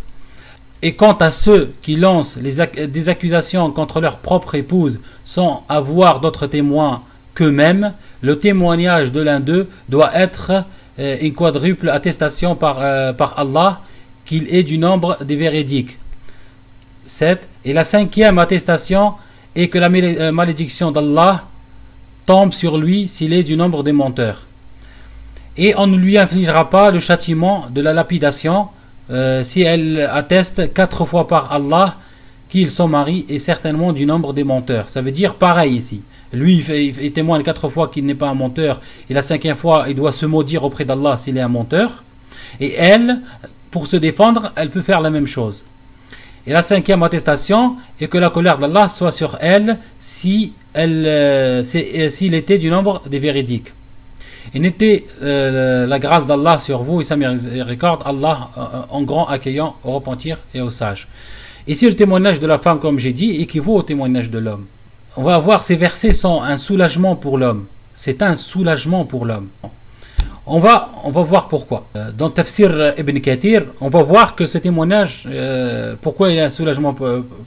Et quant à ceux qui lancent des accusations contre leur propre épouse sans avoir d'autres témoins qu'eux-mêmes, le témoignage de l'un d'eux doit être une quadruple attestation par Allah qu'il est du nombre des véridiques. 7. Et la cinquième attestation est que la malédiction d'Allah tombe sur lui s'il est du nombre des menteurs. Et on ne lui infligera pas le châtiment de la lapidation si elle atteste 4 fois par Allah qu'il, son mari, est certainement du nombre des menteurs. Ça veut dire pareil ici. Lui, il témoigne 4 fois qu'il n'est pas un menteur, et la 5e fois, il doit se maudire auprès d'Allah s'il est un menteur. Et elle, pour se défendre, elle peut faire la même chose. Et la 5e attestation est que la colère d'Allah soit sur elle s'il était du nombre des véridiques. Et n'était la grâce d'Allah sur vous et sa miséricorde, Allah en grand accueillant au repentir et aux sages. Ici, le témoignage de la femme, comme j'ai dit, équivaut au témoignage de l'homme. On va voir ces versets sont un soulagement pour l'homme. C'est un soulagement pour l'homme. On va voir pourquoi. Dans Tafsir Ibn Kathir, on va voir que ce témoignage, pourquoi il est un soulagement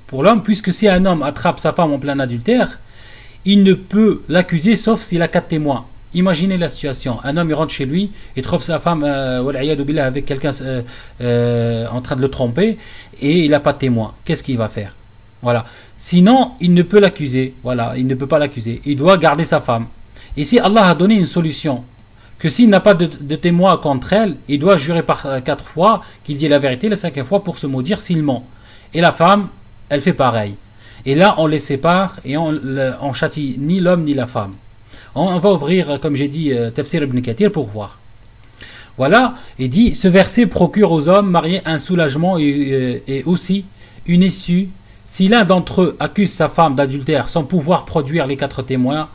pour l'homme, puisque si un homme attrape sa femme en plein adultère, il ne peut l'accuser sauf s'il a 4 témoins. Imaginez la situation, un homme il rentre chez lui et trouve sa femme avec quelqu'un en train de le tromper et il n'a pas de témoin. Qu'est-ce qu'il va faire? Voilà. Sinon, il ne peut l'accuser. Voilà, il ne peut pas l'accuser. Il doit garder sa femme. Ici, Allah a donné une solution. Que s'il n'a pas de témoin contre elle, il doit jurer par 4 fois qu'il dit la vérité, la 5e fois pour se maudire s'il ment. Et la femme, elle fait pareil. Et là, on les sépare et on châtie ni l'homme ni la femme. On va ouvrir, comme j'ai dit, Tafsir Ibn Kathir pour voir. Voilà, il dit, ce verset procure aux hommes mariés un soulagement et aussi une issue. Si l'un d'entre eux accuse sa femme d'adultère sans pouvoir produire les 4 témoins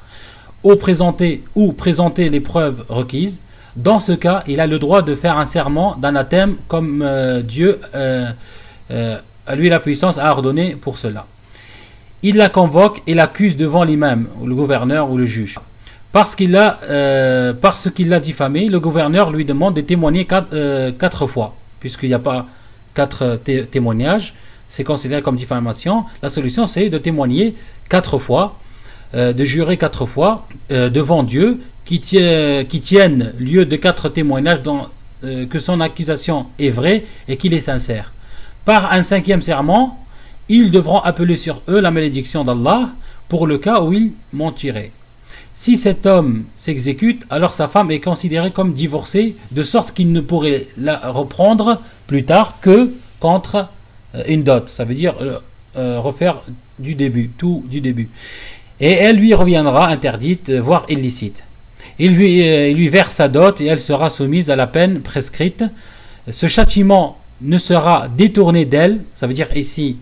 ou présenter les preuves requises, dans ce cas, il a le droit de faire un serment d'anathème comme Dieu, à lui la puissance, a ordonné pour cela. Il la convoque et l'accuse devant l'imam, ou le gouverneur ou le juge. Parce qu'il l'a diffamé, le gouverneur lui demande de témoigner 4 fois. Puisqu'il n'y a pas 4 témoignages, c'est considéré comme diffamation. La solution, c'est de témoigner 4 fois, de jurer 4 fois devant Dieu, qui tienne lieu de 4 témoignages que son accusation est vraie et qu'il est sincère. Par un 5e serment, ils devront appeler sur eux la malédiction d'Allah pour le cas où ils mentiraient. Si cet homme s'exécute, alors sa femme est considérée comme divorcée, de sorte qu'il ne pourrait la reprendre plus tard que contre une dot. Ça veut dire refaire du début, tout du début. Et elle lui reviendra interdite, voire illicite. Il lui verse sa dot et elle sera soumise à la peine prescrite. Ce châtiment ne sera détourné d'elle, ça veut dire ici,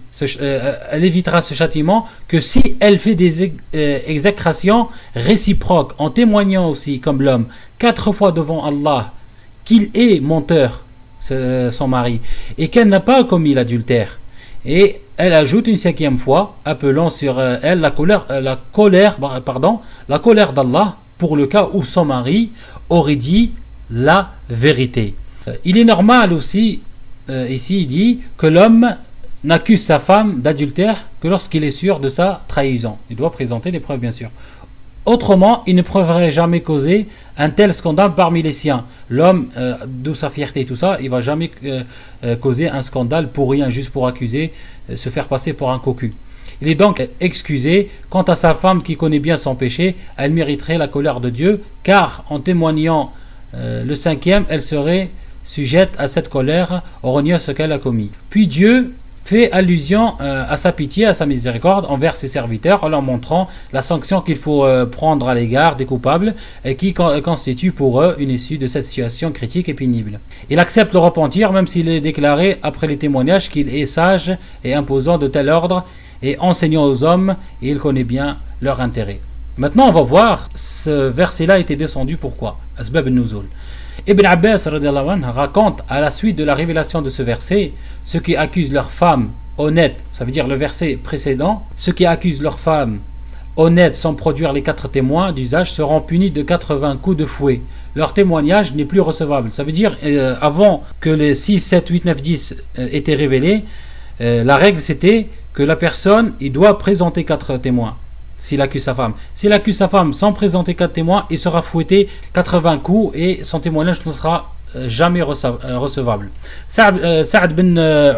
elle évitera ce châtiment que si elle fait des exécrations réciproques, en témoignant aussi, comme l'homme, 4 fois devant Allah, qu'il est menteur, son mari, et qu'elle n'a pas commis l'adultère. Et elle ajoute une 5e fois, appelant sur elle la colère d'Allah, pour le cas où son mari aurait dit la vérité. Il est normal aussi, ici il dit que l'homme n'accuse sa femme d'adultère que lorsqu'il est sûr de sa trahison. Il doit présenter des preuves, bien sûr. Autrement, il ne pourrait jamais causer un tel scandale parmi les siens. L'homme, d'où sa fierté et tout ça, il ne va jamais causer un scandale pour rien, juste pour accuser, se faire passer pour un cocu. Il est donc excusé. Quant à sa femme qui connaît bien son péché, elle mériterait la colère de Dieu, car en témoignant le 5e, elle serait sujette à cette colère au renier ce qu'elle a commis. Puis Dieu fait allusion à sa pitié, à sa miséricorde envers ses serviteurs en leur montrant la sanction qu'il faut prendre à l'égard des coupables et qui constitue pour eux une issue de cette situation critique et pénible. Il accepte le repentir même s'il est déclaré après les témoignages qu'il est sage et imposant de tel ordre et enseignant aux hommes et il connaît bien leur intérêt. Maintenant on va voir ce verset-là était descendu pourquoi. Asbab al-Nuzul. Ibn Abbas raconte à la suite de la révélation de ce verset, ceux qui accusent leur femme honnête, ça veut dire le verset précédent, ceux qui accusent leur femme honnêtes sans produire les 4 témoins d'usage seront punis de 80 coups de fouet. Leur témoignage n'est plus recevable. Ça veut dire, avant que les 6, 7, 8, 9, 10 étaient révélés, la règle c'était que la personne, il doit présenter 4 témoins s'il accuse sa femme. S'il accuse sa femme sans présenter 4 témoins, il sera fouetté 80 coups et son témoignage ne sera jamais recevable. Sa'd bin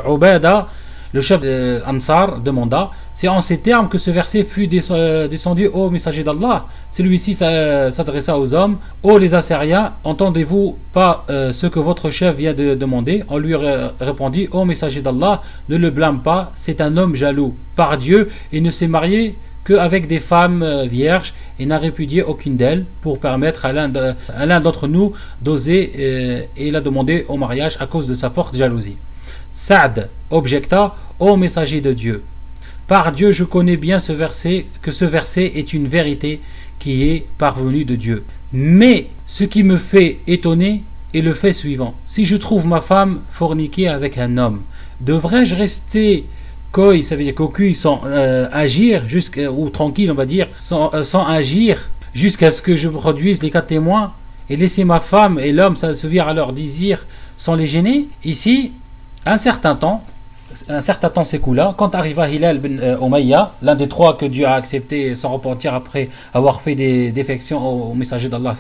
Ubada, le chef Ansar, demanda: c'est en ces termes que ce verset fut descendu au messager d'Allah. Celui-ci s'adressa aux hommes: ô les Assyriens, entendez-vous pas ce que votre chef vient de demander? On lui répondit: ô messager d'Allah, ne le blâme pas, c'est un homme jaloux. Par Dieu, il ne s'est marié qu'avec des femmes vierges et n'a répudié aucune d'elles pour permettre à l'un d'entre nous d'oser, et il a demandé au mariage à cause de sa forte jalousie. Sa'd objecta: ô messager de Dieu, par Dieu je connais bien que ce verset est une vérité qui est parvenue de Dieu. Mais ce qui me fait étonner est le fait suivant: si je trouve ma femme forniquer avec un homme, devrais-je rester coy, ça veut dire cocu, sans agir, ou tranquille on va dire, sans agir jusqu'à ce que je produise les 4 témoins et laisser ma femme et l'homme s'assouvir à leur désir sans les gêner? Ici, un certain temps s'écoula quand arriva Hilal bin Umayya, l'un des 3 que Dieu a accepté sans repentir après avoir fait des défections au messager d'Allah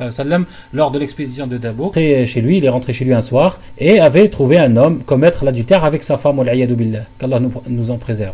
lors de l'expédition de Tabouk. Il est rentré chez lui un soir et avait trouvé un homme commettre l'adultère avec sa femme, qu'Allah nous en préserve.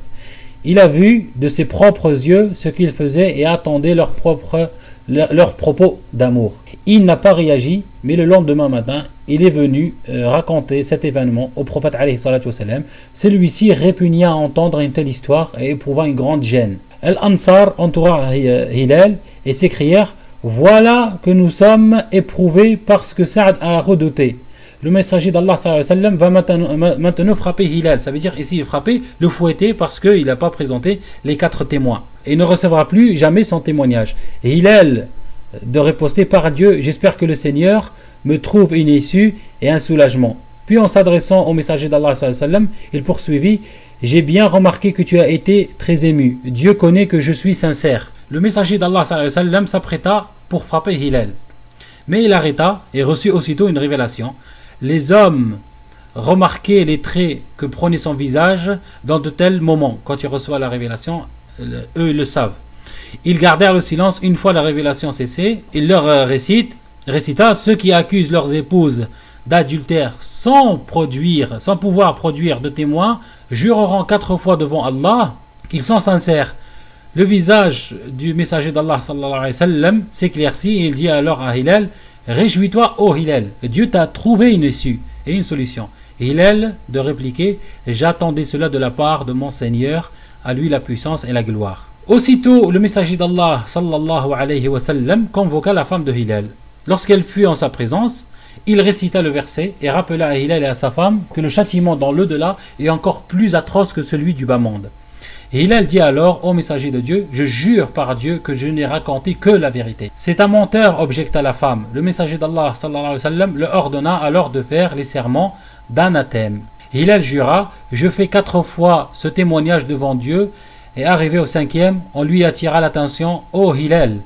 Il a vu de ses propres yeux ce qu'il faisait et attendait leurs propos d'amour. Il n'a pas réagi, mais le lendemain matin, il est venu raconter cet événement au prophète alayhi salatu wassalam. Celui-ci répugna à entendre une telle histoire et éprouva une grande gêne. Al-Ansar entoura Hilal et s'écrièrent: voilà que nous sommes éprouvés parce que Sa'd a redouté. Le messager d'Allah va maintenant frapper Hilal. Ça veut dire ici frapper, le fouetter parce qu'il n'a pas présenté les 4 témoins. Et il ne recevra plus jamais son témoignage. Et Hilal de riposter: par Dieu, j'espère que le Seigneur me trouve une issue et un soulagement. Puis en s'adressant au messager d'Allah, il poursuivit: j'ai bien remarqué que tu as été très ému. Dieu connaît que je suis sincère. Le messager d'Allah s'apprêta pour frapper Hilal. Mais il arrêta et reçut aussitôt une révélation. Les hommes remarquaient les traits que prenait son visage dans de tels moments. Quand il reçoit la révélation, eux ils le savent. Ils gardèrent le silence. Une fois la révélation cessée, il leur récita: ceux qui accusent leurs épouses d'adultère sans pouvoir produire de témoins jureront 4 fois devant Allah qu'ils sont sincères. Le visage du messager d'Allah s'éclaircit et il dit alors à Hilal: réjouis-toi, ô Hilal, Dieu t'a trouvé une issue et une solution. Et Hilal de répliquer: j'attendais cela de la part de mon Seigneur, à lui la puissance et la gloire. Aussitôt, le messager d'Allah sallallahu alayhi wa sallam convoqua la femme de Hilal. Lorsqu'elle fut en sa présence, il récita le verset et rappela à Hilal et à sa femme que le châtiment dans l'au-delà est encore plus atroce que celui du bas monde. Et Hilal dit alors: ô messager de Dieu, je jure par Dieu que je n'ai raconté que la vérité. C'est un menteur, objecta la femme. Le messager d'Allah sallallahu alayhi wa sallam le ordonna alors de faire les serments d'anathème. Hilal jura: je fais 4 fois ce témoignage devant Dieu. Et arrivé au 5e, on lui attira l'attention: ô Hilal,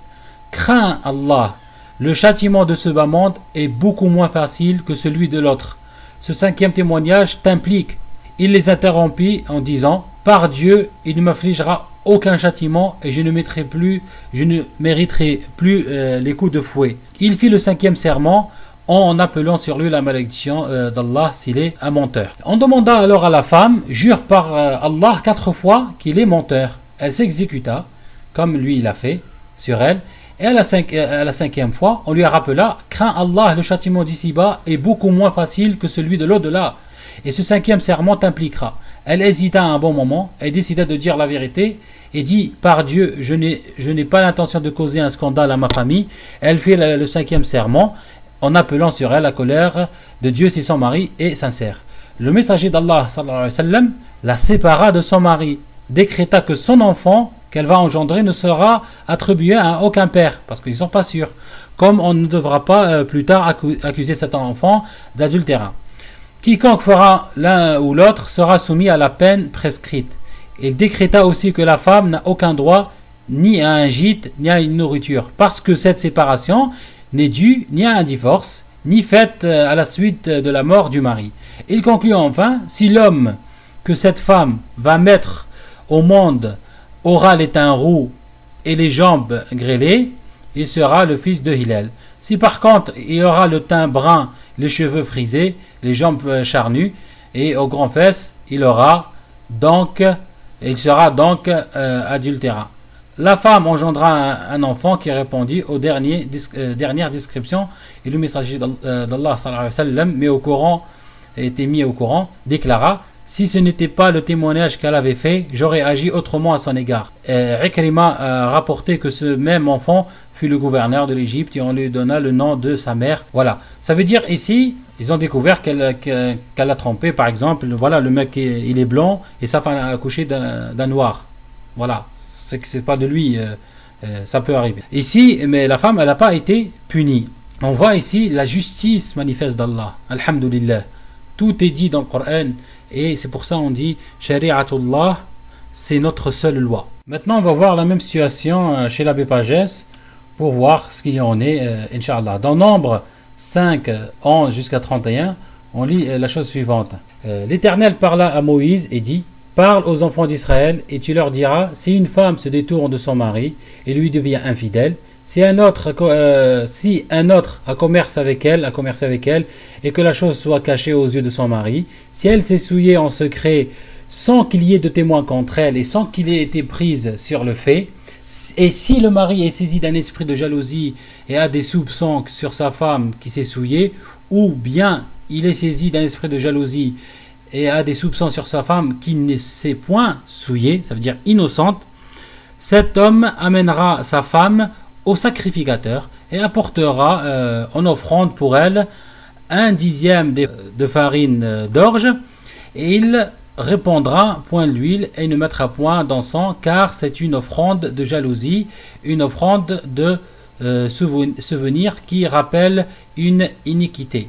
crains Allah. Le châtiment de ce bas monde est beaucoup moins facile que celui de l'autre. Ce 5e témoignage t'implique. Il les interrompit en disant: par Dieu, il ne m'affligera aucun châtiment et je ne mériterai plus les coups de fouet. Il fit le 5e serment en appelant sur lui la malédiction d'Allah s'il est un menteur. On demanda alors à la femme: jure par Allah 4 fois qu'il est menteur. Elle s'exécuta comme lui il a fait sur elle. Et à la 5e fois, on lui rappela: crains Allah, le châtiment d'ici-bas est beaucoup moins facile que celui de l'au-delà. Et ce 5e serment t'impliquera. Elle hésita un bon moment et décida de dire la vérité et dit: par Dieu, je n'ai pas l'intention de causer un scandale à ma famille. Elle fit le 5e serment en appelant sur elle la colère de Dieu si son mari est sincère. Le messager d'Allah sallallahu alayhi wa sallam la sépara de son mari, décréta que son enfant qu'elle va engendrer ne sera attribué à aucun père, parce qu'ils ne sont pas sûrs, comme on ne devra pas plus tard accuser cet enfant d'adultérat. Quiconque fera l'un ou l'autre sera soumis à la peine prescrite. Il décréta aussi que la femme n'a aucun droit ni à un gîte, ni à une nourriture, parce que cette séparation n'est due ni à un divorce, ni faite à la suite de la mort du mari. Il conclut enfin, si l'homme que cette femme va mettre au monde aura les teints roux et les jambes grêlées, il sera le fils de Hillel. Si par contre il aura le teint brun, les cheveux frisés, les jambes charnues et aux grands fesses, il sera donc adultérat. La femme engendra un enfant qui répondit aux dernières descriptions, et le messager d'Allah sallallahu alayhi wa sallam était mis au courant, déclara: si ce n'était pas le témoignage qu'elle avait fait, j'aurais agi autrement à son égard. Ikrima a rapporté que ce même enfant fut le gouverneur de l'Égypte et on lui donna le nom de sa mère. Voilà, ça veut dire ici, ils ont découvert qu'elle a trompé, par exemple, voilà, le mec il est blanc et sa femme a accouché d'un noir. Voilà, c'est que c'est pas de lui, ça peut arriver. Ici, mais la femme, elle n'a pas été punie. On voit ici la justice manifeste d'Allah. Alhamdulillah. Tout est dit dans le Coran et c'est pour ça on dit Shari'atullah, c'est notre seule loi. Maintenant, on va voir la même situation chez l'abbé Pagès pour voir ce qu'il y en est, Inch'Allah. Dans Nombre 5, 11 jusqu'à 31, on lit la chose suivante. L'Éternel parla à Moïse et dit: parle aux enfants d'Israël et tu leur diras, si une femme se détourne de son mari et lui devient infidèle, si un autre a commercé avec elle et que la chose soit cachée aux yeux de son mari, si elle s'est souillée en secret sans qu'il y ait de témoins contre elle et sans qu'il ait été prise sur le fait, et si le mari est saisi d'un esprit de jalousie et a des soupçons sur sa femme qui s'est souillée, ou bien il est saisi d'un esprit de jalousie et a des soupçons sur sa femme qui ne s'est point souillée, ça veut dire innocente, cet homme amènera sa femme au sacrificateur et apportera en offrande pour elle 1/10 de farine d'orge, et il répandra point d'huile et ne mettra point d'encens, car c'est une offrande de jalousie, une offrande de souvenir qui rappelle une iniquité.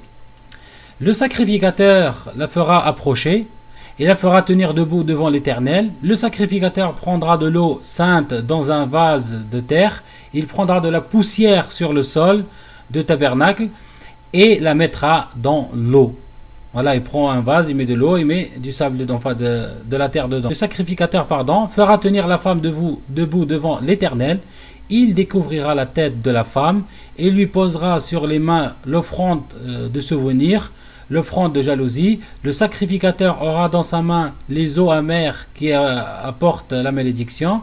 Le sacrificateur la fera approcher et la fera tenir debout devant l'Éternel. Le sacrificateur prendra de l'eau sainte dans un vase de terre, il prendra de la poussière sur le sol de tabernacle et la mettra dans l'eau. Voilà, il prend un vase, il met de l'eau, il met du sable dedans, enfin de la terre dedans. Le sacrificateur, fera tenir la femme debout devant l'Éternel. Il découvrira la tête de la femme et lui posera sur les mains l'offrande de souvenir, l'offrande de jalousie. Le sacrificateur aura dans sa main les eaux amères qui apportent la malédiction.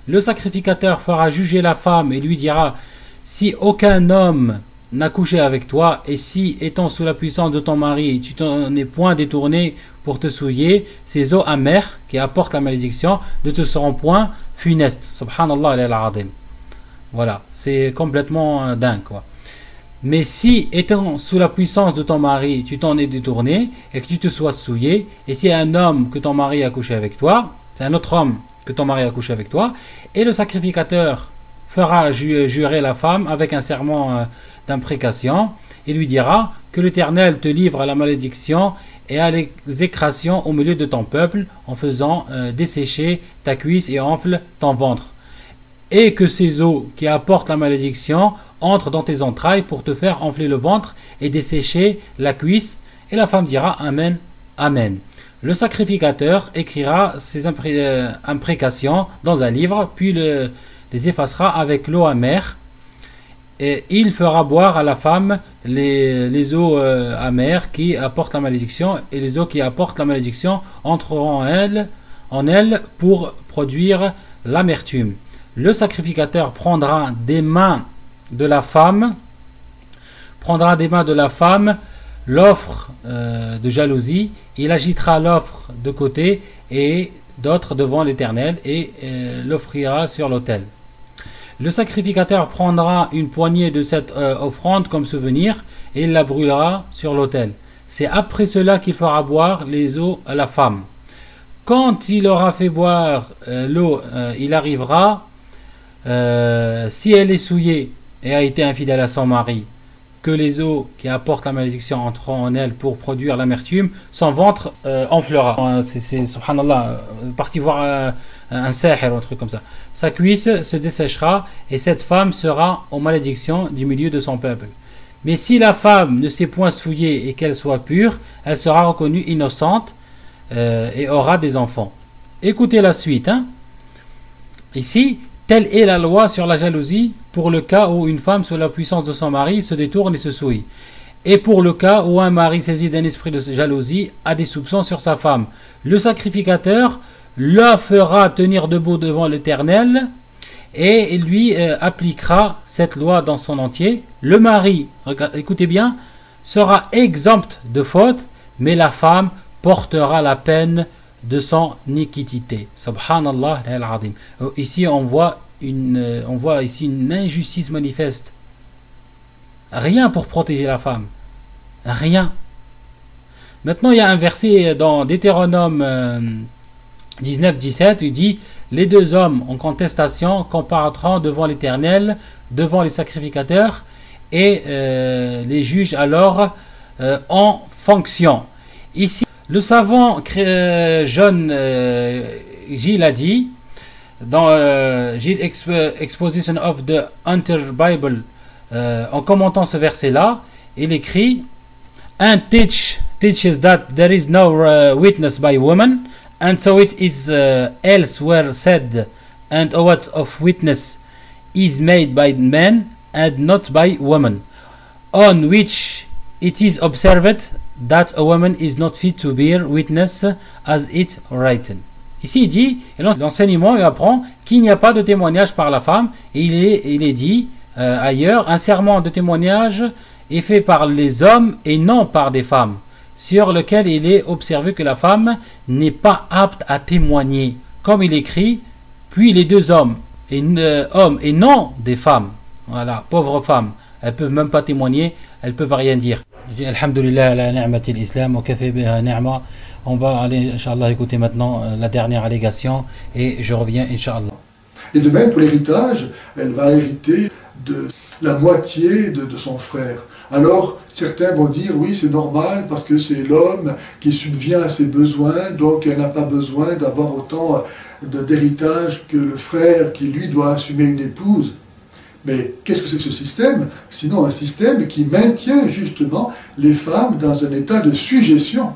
Le sacrificateur fera juger la femme et lui dira: si aucun homme n'a couché avec toi, et si, étant sous la puissance de ton mari, tu t'en es point détourné pour te souiller, ces eaux amères qui apportent la malédiction ne te seront point funestes. Subhanallah al-Azim. Voilà, c'est complètement dingue, quoi. Mais si, étant sous la puissance de ton mari, tu t'en es détourné et que tu te sois souillé, et si un homme que ton mari a couché avec toi, c'est un autre homme que ton mari a couché avec toi, et le sacrificateur fera jurer la femme avec un serment d'imprécation, et lui dira que l'Éternel te livre à la malédiction et à l'exécration au milieu de ton peuple, en faisant dessécher ta cuisse et enfle ton ventre, et que ces eaux qui apportent la malédiction entrent dans tes entrailles pour te faire enfler le ventre et dessécher la cuisse. Et la femme dira Amen, Amen. Le sacrificateur écrira ces imprécations dans un livre, puis les effacera avec l'eau amère, et il fera boire à la femme les eaux amères qui apportent la malédiction, et les eaux qui apportent la malédiction entreront en elle pour produire l'amertume. Le sacrificateur prendra des mains de la femme l'offre de jalousie, il agitera l'offre de côté et d'autres devant l'Éternel et l'offrira sur l'autel. Le sacrificateur prendra une poignée de cette offrande comme souvenir et il la brûlera sur l'autel. C'est après cela qu'il fera boire les eaux à la femme. Quand il aura fait boire l'eau, il arrivera, si elle est souillée et a été infidèle à son mari, que les eaux qui apportent la malédiction entreront en elle pour produire l'amertume, son ventre enflera. C'est subhanallah, parti voir un sahir ou un truc comme ça. Sa cuisse se desséchera et cette femme sera en malédiction du milieu de son peuple. Mais si la femme ne s'est point souillée et qu'elle soit pure, elle sera reconnue innocente et aura des enfants. Écoutez la suite. Ici, telle est la loi sur la jalousie pour le cas où une femme sous la puissance de son mari se détourne et se souille. Et pour le cas où un mari saisi d'un esprit de jalousie a des soupçons sur sa femme. Le sacrificateur la fera tenir debout devant l'Éternel et lui appliquera cette loi dans son entier. Le mari, écoutez bien, sera exempt de faute, mais la femme portera la peine de son iniquité. Subhanallah al-Azim. Ici on voit ici une injustice manifeste. Rien pour protéger la femme. Rien. Maintenant il y a un verset dans Deutéronome 19-17, il dit: les deux hommes en contestation comparaîtront devant l'Éternel, devant les sacrificateurs, et les juges alors en fonction. Ici, le savant John Gill a dit, dans Gill Exposition of the Hunter Bible, en commentant ce verset-là, il écrit: and teaches that there is no witness by woman, and so it is elsewhere said, and a oath of witness is made by men and not by women, on which it is observed that a woman is not fit to bear witness as it written. Ici il dit, et l'enseignement il apprend qu'il n'y a pas de témoignage par la femme, et il est dit ailleurs, un serment de témoignage est fait par les hommes et non par des femmes, sur lequel il est observé que la femme n'est pas apte à témoigner, comme il écrit: puis les deux hommes et non des femmes. Voilà, pauvres femmes, elles peuvent même pas témoigner, elles peuvent rien dire. Je dis alhamdulillah ala ni'matil islam wa kafa biha ni'ma. On va aller inchallah écouter maintenant la dernière allégation et je reviens inchallah.
Et de même pour l'héritage, elle va hériter de la moitié de son frère. Alors certains vont dire oui, c'est normal parce que c'est l'homme qui subvient à ses besoins, donc elle n'a pas besoin d'avoir autant d'héritage que le frère qui lui doit assumer une épouse. Mais qu'est-ce que c'est que ce système? Sinon un système qui maintient justement les femmes dans un état de sujétion,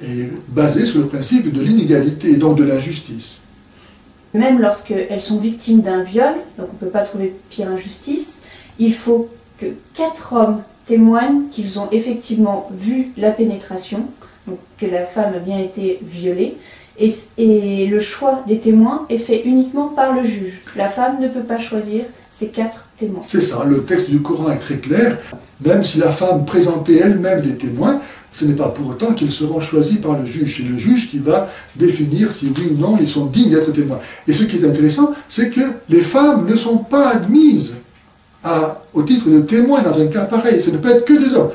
et basé sur le principe de l'inégalité et donc de l'injustice.
Même lorsqu'elles sont victimes d'un viol, donc on ne peut pas trouver pire injustice, il faut que 4 hommes témoignent qu'ils ont effectivement vu la pénétration, donc que la femme a bien été violée, et le choix des témoins est fait uniquement par le juge. La femme ne peut pas choisir ces 4 témoins. C'est ça, le texte du Coran est très clair. Même si la femme présentait elle-même des témoins, ce n'est pas pour autant qu'ils seront choisis par le juge. C'est le juge qui va définir si oui ou non ils sont dignes d'être témoins. Et ce qui est intéressant, c'est que les femmes ne sont pas admises au titre de témoins dans un cas pareil. Ce ne peut être que des hommes.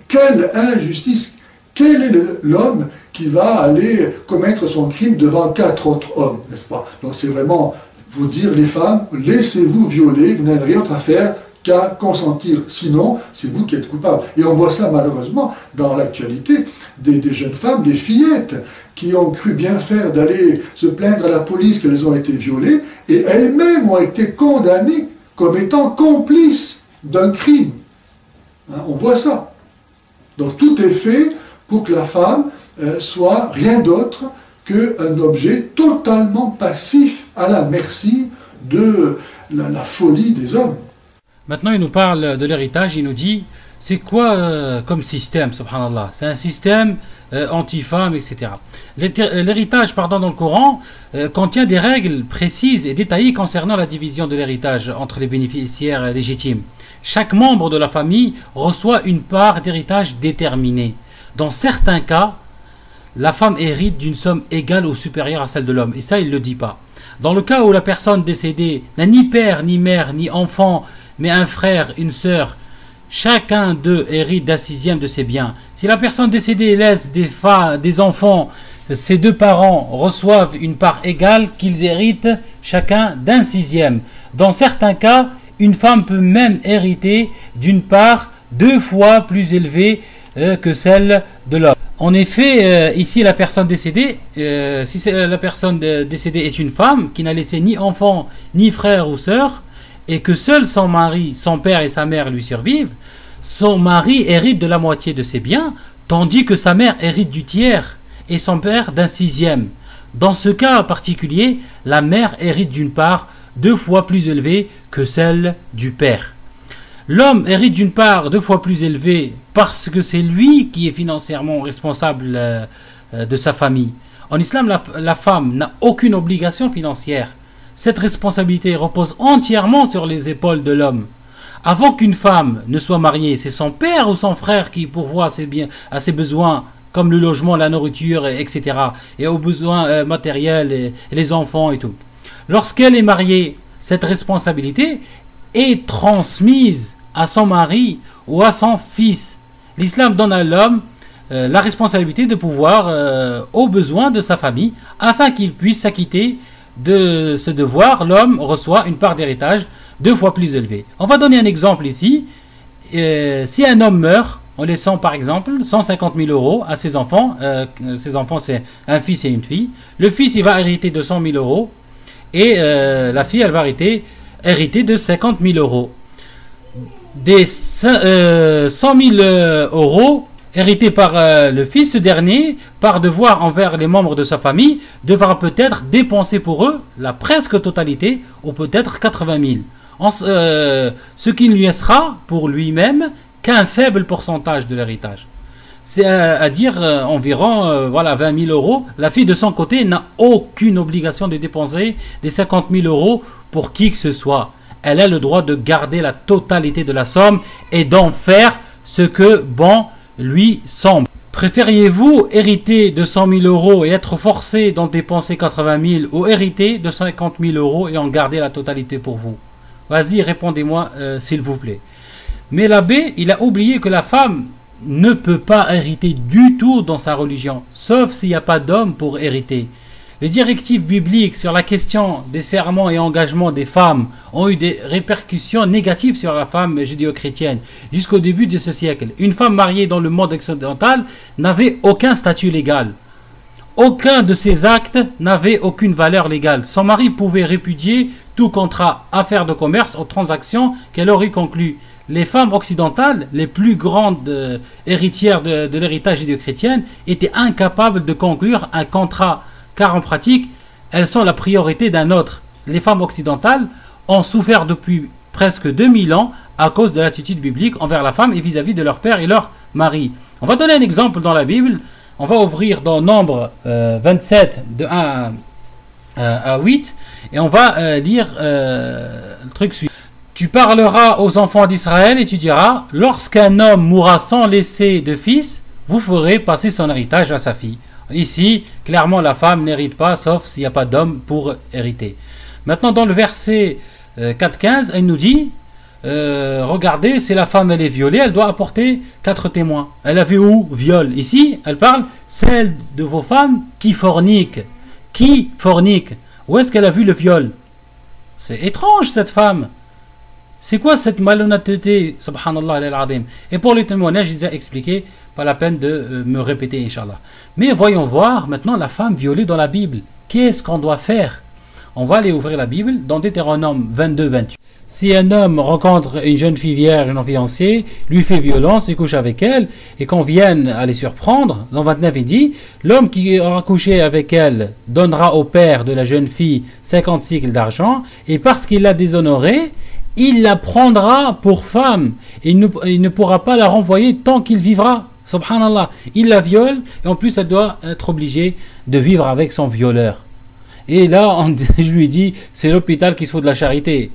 Quelle injustice! Quel est l'homme qui va aller commettre son crime devant 4 autres hommes, n'est-ce pas? Donc c'est vraiment pour dire, les femmes, laissez-vous violer, vous n'avez rien à faire qu'à consentir, sinon c'est vous qui êtes coupable. Et on voit ça malheureusement dans l'actualité, des jeunes femmes, des fillettes, qui ont cru bien faire d'aller se plaindre à la police qu'elles ont été violées, et elles-mêmes ont été condamnées comme étant complices d'un crime. Hein, on voit ça. Donc tout est fait pour que la femme soit rien d'autre qu'un objet totalement passif à la merci de la folie des hommes.
Maintenant il nous parle de l'héritage, il nous dit c'est quoi comme système, subhanallah? C'est un système anti-femme, etc. L'héritage, dans le Coran, contient des règles précises et détaillées concernant la division de l'héritage entre les bénéficiaires légitimes. Chaque membre de la famille reçoit une part d'héritage déterminée. Dans certains cas, la femme hérite d'une somme égale ou supérieure à celle de l'homme. Et ça, il ne le dit pas. Dans le cas où la personne décédée n'a ni père, ni mère, ni enfant, mais un frère, une sœur, chacun d'eux hérite d'un 6e de ses biens. Si la personne décédée laisse des enfants, ces 2 parents reçoivent une part égale qu'ils héritent chacun d'un 6e. Dans certains cas, une femme peut même hériter d'une part 2 fois plus élevée que celle de l'homme. En effet, ici la personne décédée, si la personne décédée est une femme qui n'a laissé ni enfant, ni frère ou sœur, et que seul son mari, son père et sa mère lui survivent, son mari hérite de la moitié de ses biens, tandis que sa mère hérite du tiers et son père d'un 6e. Dans ce cas particulier, la mère hérite d'une part 2 fois plus élevée que celle du père. L'homme hérite d'une part 2 fois plus élevée parce que c'est lui qui est financièrement responsable de sa famille. En islam, la femme n'a aucune obligation financière. Cette responsabilité repose entièrement sur les épaules de l'homme. Avant qu'une femme ne soit mariée, c'est son père ou son frère qui pourvoit à ses besoins, comme le logement, la nourriture, etc. et aux besoins matériels, et les enfants et tout. Lorsqu'elle est mariée, cette responsabilité est transmise à son mari ou à son fils. L'islam donne à l'homme la responsabilité de pouvoir aux besoins de sa famille afin qu'il puisse s'acquitter de ce devoir. L'homme reçoit une part d'héritage 2 fois plus élevée. On va donner un exemple ici. Si un homme meurt en laissant par exemple 150 000 euros à ses enfants c'est un fils et une fille, le fils il va hériter de 100 000 euros et la fille elle va hériter de 50 000 euros. Des 100 000 euros hérités par le fils, ce dernier, par devoir envers les membres de sa famille, devra peut-être dépenser pour eux la presque totalité, ou peut-être 80 000. Ce qui ne lui laissera pour lui-même qu'un faible pourcentage de l'héritage. C'est à dire environ 20 000 euros. La fille de son côté n'a aucune obligation de dépenser des 50 000 euros pour qui que ce soit. Elle a le droit de garder la totalité de la somme et d'en faire ce que bon lui semble. Préfériez-vous hériter de 100 000 euros et être forcé d'en dépenser 80 000 ou hériter de 50 000 euros et en garder la totalité pour vous? Vas-y, répondez-moi s'il vous plaît. Mais l'abbé, il a oublié que la femme ne peut pas hériter du tout dans sa religion, sauf s'il n'y a pas d'homme pour hériter. Les directives bibliques sur la question des serments et engagements des femmes ont eu des répercussions négatives sur la femme judéo-chrétienne jusqu'au début de ce siècle. Une femme mariée dans le monde occidental n'avait aucun statut légal. Aucun de ses actes n'avait aucune valeur légale. Son mari pouvait répudier tout contrat, affaire de commerce ou transaction qu'elle aurait conclu. Les femmes occidentales, les plus grandes héritières de l'héritage judéo-chrétien, étaient incapables de conclure un contrat, car en pratique, elles sont la priorité d'un autre. Les femmes occidentales ont souffert depuis presque 2000 ans à cause de l'attitude biblique envers la femme et vis-à-vis de leur père et leur mari. On va donner un exemple dans la Bible. On va ouvrir dans Nombre 27, de 1 à 8, et on va lire le truc suivant. Tu parleras aux enfants d'Israël et tu diras, lorsqu'un homme mourra sans laisser de fils, vous ferez passer son héritage à sa fille. Ici, clairement, la femme n'hérite pas, sauf s'il n'y a pas d'homme pour hériter. Maintenant, dans le verset 4-15, elle nous dit, regardez, si la femme elle est violée, elle doit apporter 4 témoins. Elle a vu où? Viol. Ici, elle parle, celle de vos femmes qui forniquent. Qui fornique? Où est-ce qu'elle a vu le viol? C'est étrange cette femme. C'est quoi cette malhonnêteté? Subhanallah al-Azim. Et pour les témoignages, j'ai déjà expliqué, pas la peine de me répéter, Inch'Allah. Mais voyons voir maintenant la femme violée dans la Bible. Qu'est-ce qu'on doit faire? On va aller ouvrir la Bible dans Deutéronome 22-28. Si un homme rencontre une jeune fille vierge non fiancée, lui fait violence et couche avec elle, et qu'on vienne à les surprendre, dans 29 il dit, l'homme qui aura couché avec elle donnera au père de la jeune fille 50 cycles d'argent, et parce qu'il l'a déshonorée, il la prendra pour femme, et il ne pourra pas la renvoyer tant qu'il vivra. Subhanallah, il la viole, et en plus elle doit être obligée de vivre avec son violeur. Et là, je lui dis, c'est l'hôpital qui se fout de la charité.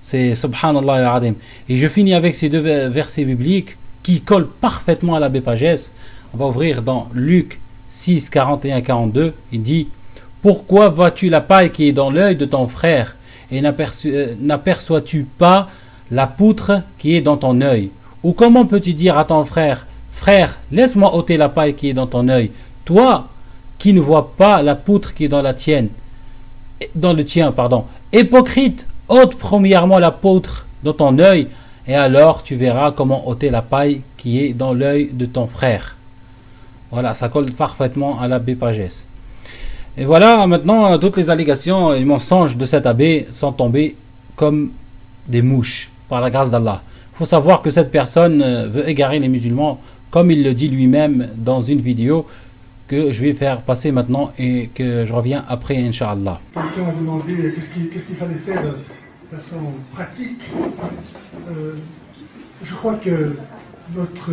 C'est subhanallah al-Azim. Et je finis avec ces 2 versets bibliques qui collent parfaitement à l'abbé Pagès. On va ouvrir dans Luc 6, 41-42. Il dit, pourquoi vois-tu la paille qui est dans l'œil de ton frère et n'aperçois-tu pas la poutre qui est dans ton œil? Ou comment peux-tu dire à ton frère, frère, laisse-moi ôter la paille qui est dans ton œil, toi qui ne vois pas la poutre qui est dans le tien, Hypocrite, ôte premièrement la poutre dans ton œil, et alors tu verras comment ôter la paille qui est dans l'œil de ton frère. Voilà, ça colle parfaitement à l'abbé Pagès. Et voilà, maintenant, toutes les allégations et mensonges de cet abbé sont tombés comme des mouches, par la grâce d'Allah. Il faut savoir que cette personne veut égarer les musulmans, comme il le dit lui-même dans une vidéo que je vais faire passer maintenant et que je reviens après, Inch'Allah.
Quelqu'un a demandé qu'est-ce qu'il fallait faire de façon pratique. Je crois que notre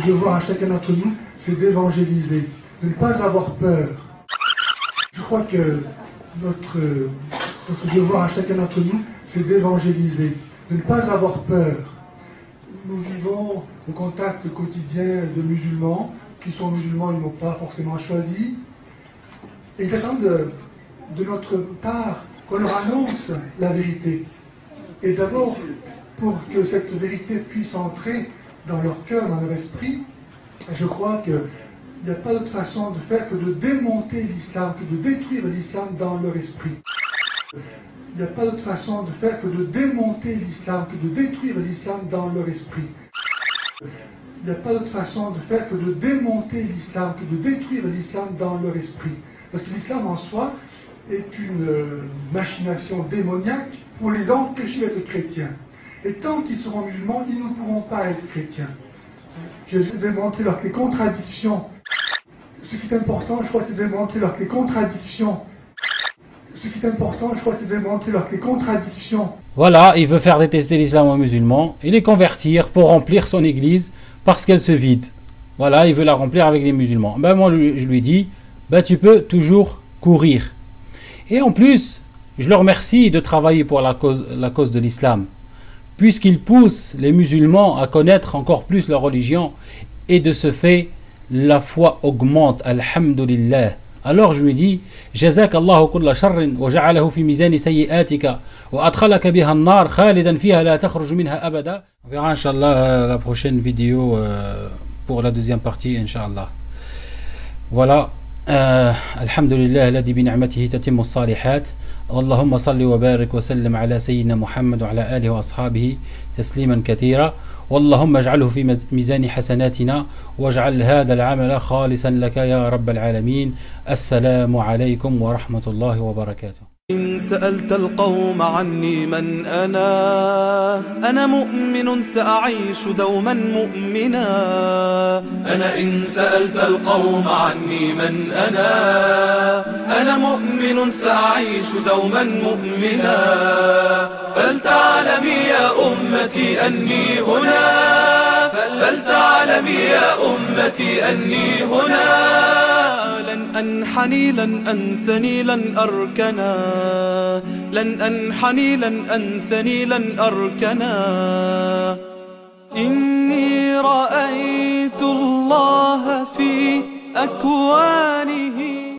devoir à chacun d'entre nous, c'est d'évangéliser, de ne pas avoir peur. Je crois que notre devoir à chacun d'entre nous, c'est d'évangéliser, de ne pas avoir peur. Nous vivons au contact quotidien de musulmans, qui sont musulmans, ils n'ont pas forcément choisi. Et ils attendent de notre part qu'on leur annonce la vérité. Et d'abord, pour que cette vérité puisse entrer dans leur cœur, dans leur esprit, je crois qu'il n'y a pas d'autre façon de faire que de démonter l'islam, que de détruire l'islam dans leur esprit. Il n'y a pas d'autre façon de faire que de démonter l'islam, que de détruire l'islam dans leur esprit. Il n'y a pas d'autre façon de faire que de démonter l'islam, que de détruire l'islam dans leur esprit. Parce que l'islam en soi est une machination démoniaque pour les empêcher d'être chrétiens. Et tant qu'ils seront musulmans, ils ne pourront pas être chrétiens. Je vais montrer les contradictions. Ce qui est important, je crois, c'est de montrer les contradictions. Ce qui est important, je crois, c'est de montrer les contradictions.
Voilà, il veut faire détester l'islam aux musulmans et les convertir pour remplir son église parce qu'elle se vide. Voilà, il veut la remplir avec les musulmans. Ben moi, je lui dis, ben tu peux toujours courir. Et en plus, je le remercie de travailler pour la cause de l'islam, puisqu'il pousse les musulmans à connaître encore plus leur religion, et de ce fait, la foi augmente, alhamdulillah. Alors je lui dis, Jazakallahu kulla sharrin wa ja'alahu fi mizani sayyi'atika wa adkhalaka biha an-nar khalidan fiha la takhruj minha abada. On verra Inch'Allah la prochaine vidéo pour la deuxième partie, Inch'Allah. Voilà, alhamdulillah alladhi bi ni'matihi tatimmu as-salihat. اللهم صل وبارك وسلم على سيدنا محمد وعلى آله وأصحابه تسليما كثيرا واللهم اجعله في ميزان حسناتنا واجعل هذا العمل خالصا لك يا رب العالمين. السلام عليكم ورحمة الله وبركاته.
إن سألت القوم عني من أنا مؤمن سأعيش دوما مؤمنا. أنا إن سألت القوم عني من أنا مؤمن سأعيش دوما مؤمنا. فلتعلمي يا أمتي أني هنا، فلتعلمي يا أمتي أني هنا. لن أنحني لن أنثني لن أركنا، لن أنحني لن أنثني لن أركنا. إني رأيت الله في أكوانه